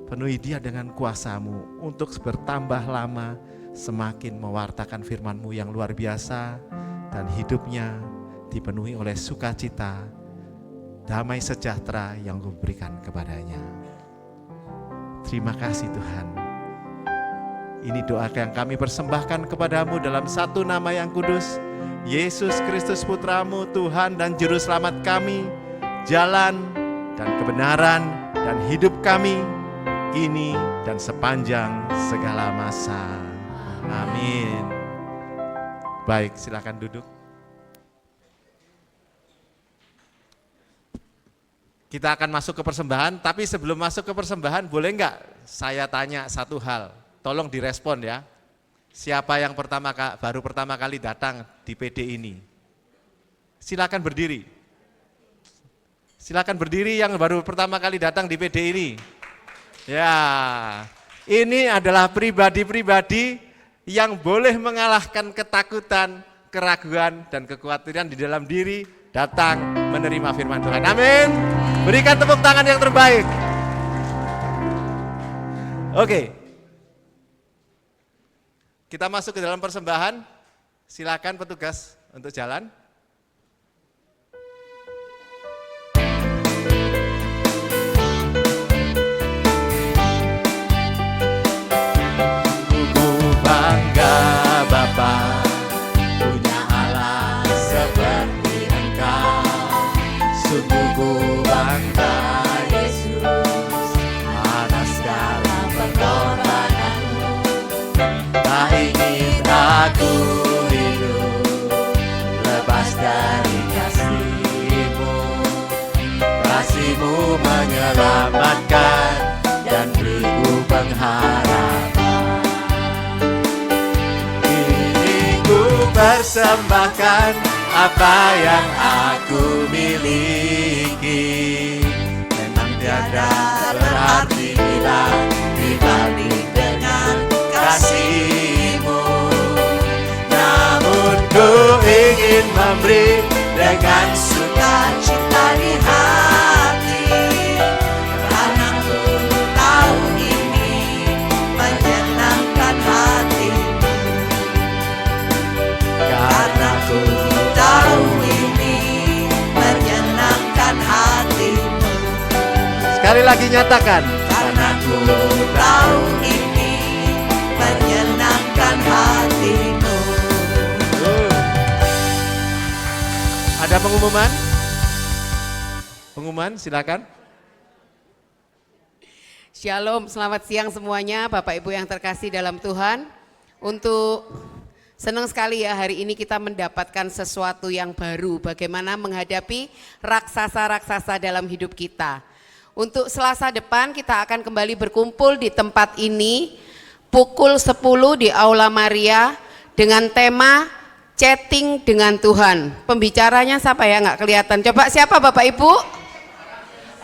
penuhi dia dengan kuasa-Mu untuk bertambah lama semakin mewartakan firman-Mu yang luar biasa, dan hidupnya dipenuhi oleh sukacita, damai sejahtera yang Kau berikan kepadanya. Terima kasih Tuhan. Ini doa yang kami persembahkan kepada-Mu dalam satu nama yang kudus, Yesus Kristus Putra-Mu, Tuhan dan Juru Selamat kami, jalan dan kebenaran dan hidup kami, kini dan sepanjang segala masa. Amin. Baik, silakan duduk. Kita akan masuk ke persembahan, tapi sebelum masuk ke persembahan, boleh enggak saya tanya satu hal? Tolong direspon ya. Siapa yang baru pertama kali datang di PD ini? Silakan berdiri. Silakan berdiri yang baru pertama kali datang di PD ini. Ya, ini adalah pribadi-pribadi yang boleh mengalahkan ketakutan, keraguan, dan kekhawatiran di dalam diri, datang menerima firman Tuhan. Amin. Berikan tepuk tangan yang terbaik. Oke. Kita masuk ke dalam persembahan. Silakan petugas untuk jalan. Bapa punya Allah seperti Engkau, sungguh ku bangga Yesus atas segala pengorbananmu. Tak ingin aku hidup lepas dari kasih-Mu. Kasih-Mu menyelamatkan dan beriku pengharapan. Persembahkan apa yang aku miliki, memang tiada berarti bila dibanding dengan kasih-Mu. Namun ku ingin memberi dengan sukacita di hati, karena ku tahu ini menyenangkan hati. Karena ku tahu ini menyenangkan hati-Mu. Sekali lagi nyatakan. Karena ku tahu ini menyenangkan hati-Mu. Ada pengumuman? Pengumuman silakan. Shalom, selamat siang semuanya Bapak Ibu yang terkasih dalam Tuhan. Senang sekali ya hari ini kita mendapatkan sesuatu yang baru, bagaimana menghadapi raksasa-raksasa dalam hidup kita. Untuk Selasa depan kita akan kembali berkumpul di tempat ini pukul 10 di Aula Maria dengan tema Chatting dengan Tuhan. Pembicaranya siapa ya, nggak kelihatan. Coba siapa Bapak Ibu?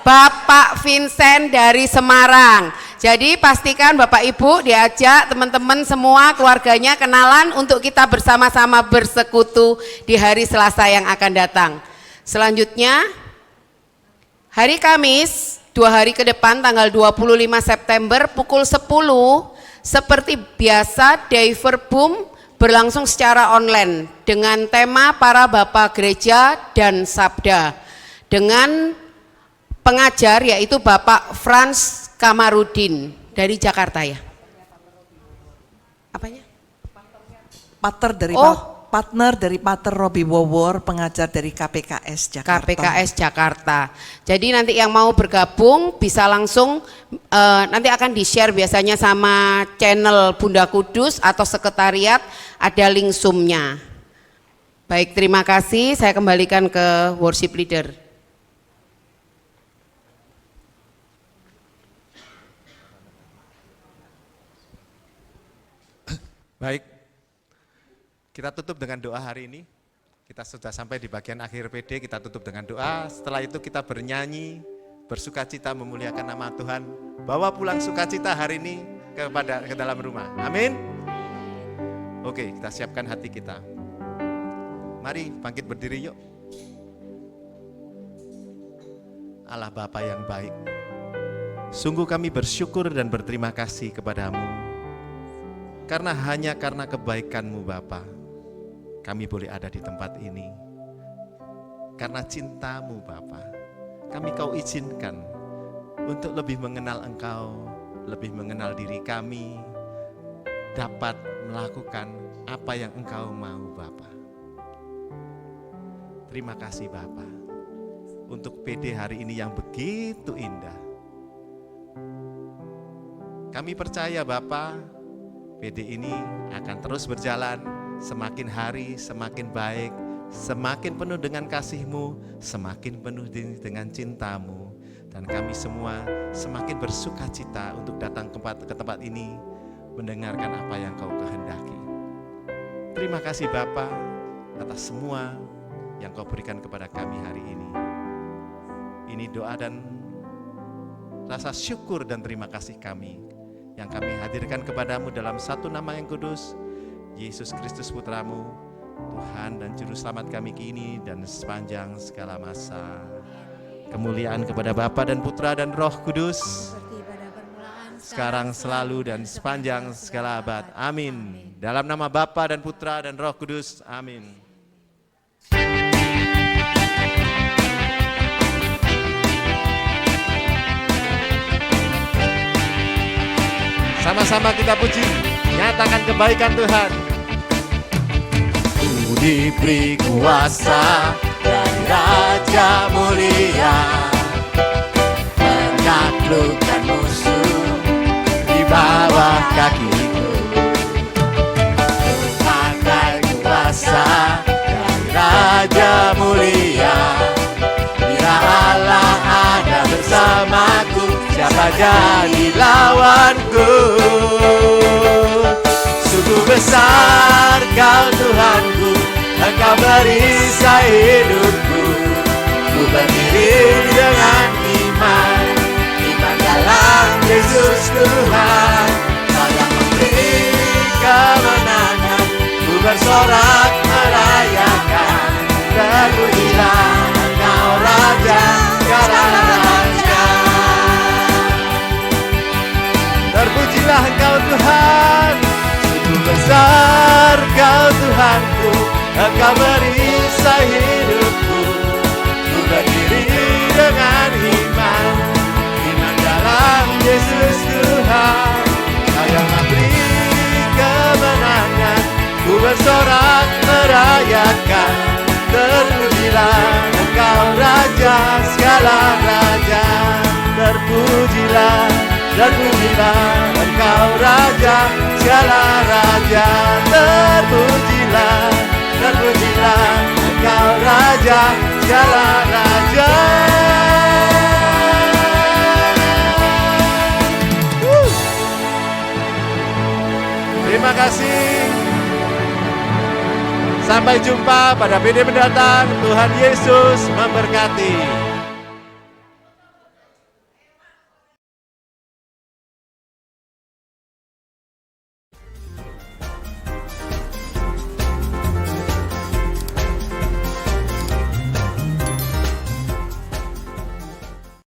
Bapak Vincent dari Semarang. Jadi pastikan Bapak Ibu diajak teman-teman semua keluarganya kenalan untuk kita bersama-sama bersekutu di hari Selasa yang akan datang. Selanjutnya hari Kamis 2 hari ke depan tanggal 25 September pukul 10 seperti biasa Diver Boom berlangsung secara online dengan tema para bapak gereja dan sabda dengan pengajar yaitu Bapak Frans Kamarudin dari Jakarta ya. Apanya? Partner dari Pater Robi Wowor, pengajar dari KPKS Jakarta. KPKS Jakarta. Jadi nanti yang mau bergabung bisa langsung nanti akan di-share biasanya sama channel Bunda Kudus atau sekretariat, ada link Zoom-nya. Baik, terima kasih. Saya kembalikan ke worship leader. Baik, kita tutup dengan doa hari ini. Kita sudah sampai di bagian akhir PD, kita tutup dengan doa. Setelah itu kita bernyanyi, bersukacita memuliakan nama Tuhan. Bawa pulang sukacita hari ini ke dalam rumah. Amin. Oke, kita siapkan hati kita. Mari bangkit berdiri yuk. Allah Bapa yang baik, sungguh kami bersyukur dan berterima kasih kepadamu. Karena hanya karena kebaikan-Mu Bapa, kami boleh ada di tempat ini. Karena cinta-Mu Bapa, kami Kau izinkan untuk lebih mengenal Engkau, lebih mengenal diri kami, dapat melakukan apa yang Engkau mau Bapa. Terima kasih Bapa untuk PD hari ini yang begitu indah. Kami percaya Bapa, PD ini akan terus berjalan, semakin hari semakin baik, semakin penuh dengan kasih-Mu, semakin penuh dengan cinta-Mu, dan kami semua semakin bersukacita untuk datang ke tempat ini, mendengarkan apa yang Kau kehendaki. Terima kasih Bapa atas semua yang Kau berikan kepada kami hari ini. Ini doa dan rasa syukur dan terima kasih kami yang kami hadirkan kepadamu dalam satu nama yang kudus, Yesus Kristus Putramu, Tuhan dan Juru Selamat kami kini dan sepanjang segala masa. Kemuliaan kepada Bapa dan Putra dan Roh Kudus, sekarang selalu dan sepanjang segala abad. Amin. Dalam nama Bapa dan Putra dan Roh Kudus. Amin. Sama-sama kita puji, nyatakan kebaikan Tuhan. Ku diberi kuasa dari Raja Mulia, menaklukkan musuh di bawah kakiku. Ku pakai kuasa dari Raja Mulia, bila Allah ada bersamaku, siapa jadi lawanku? Sungguh besar Kau Tuhanku, Engkau merisai hidupku. Ku berdiri dengan iman dalam Yesus Tuhan. Kau yang memberi kemenangan, ku bersorak merayakan. Terpujilah Engkau Raja segala raja. Terpujilah Engkau Tuhan, sungguh besar Kau Tuhanku, Engkau merisai hidupku. Ku berdiri dengan iman dalam Yesus Tuhan. Kau yang memberi kemenangan, ku bersorak merayakan. Terpujilah Engkau Raja segala raja. Terpujilah, terpujilah Engkau Raja segala raja. Terpujilah, terpujilah Engkau Raja segala raja. Sampai jumpa pada PD mendatang. Tuhan Yesus memberkati.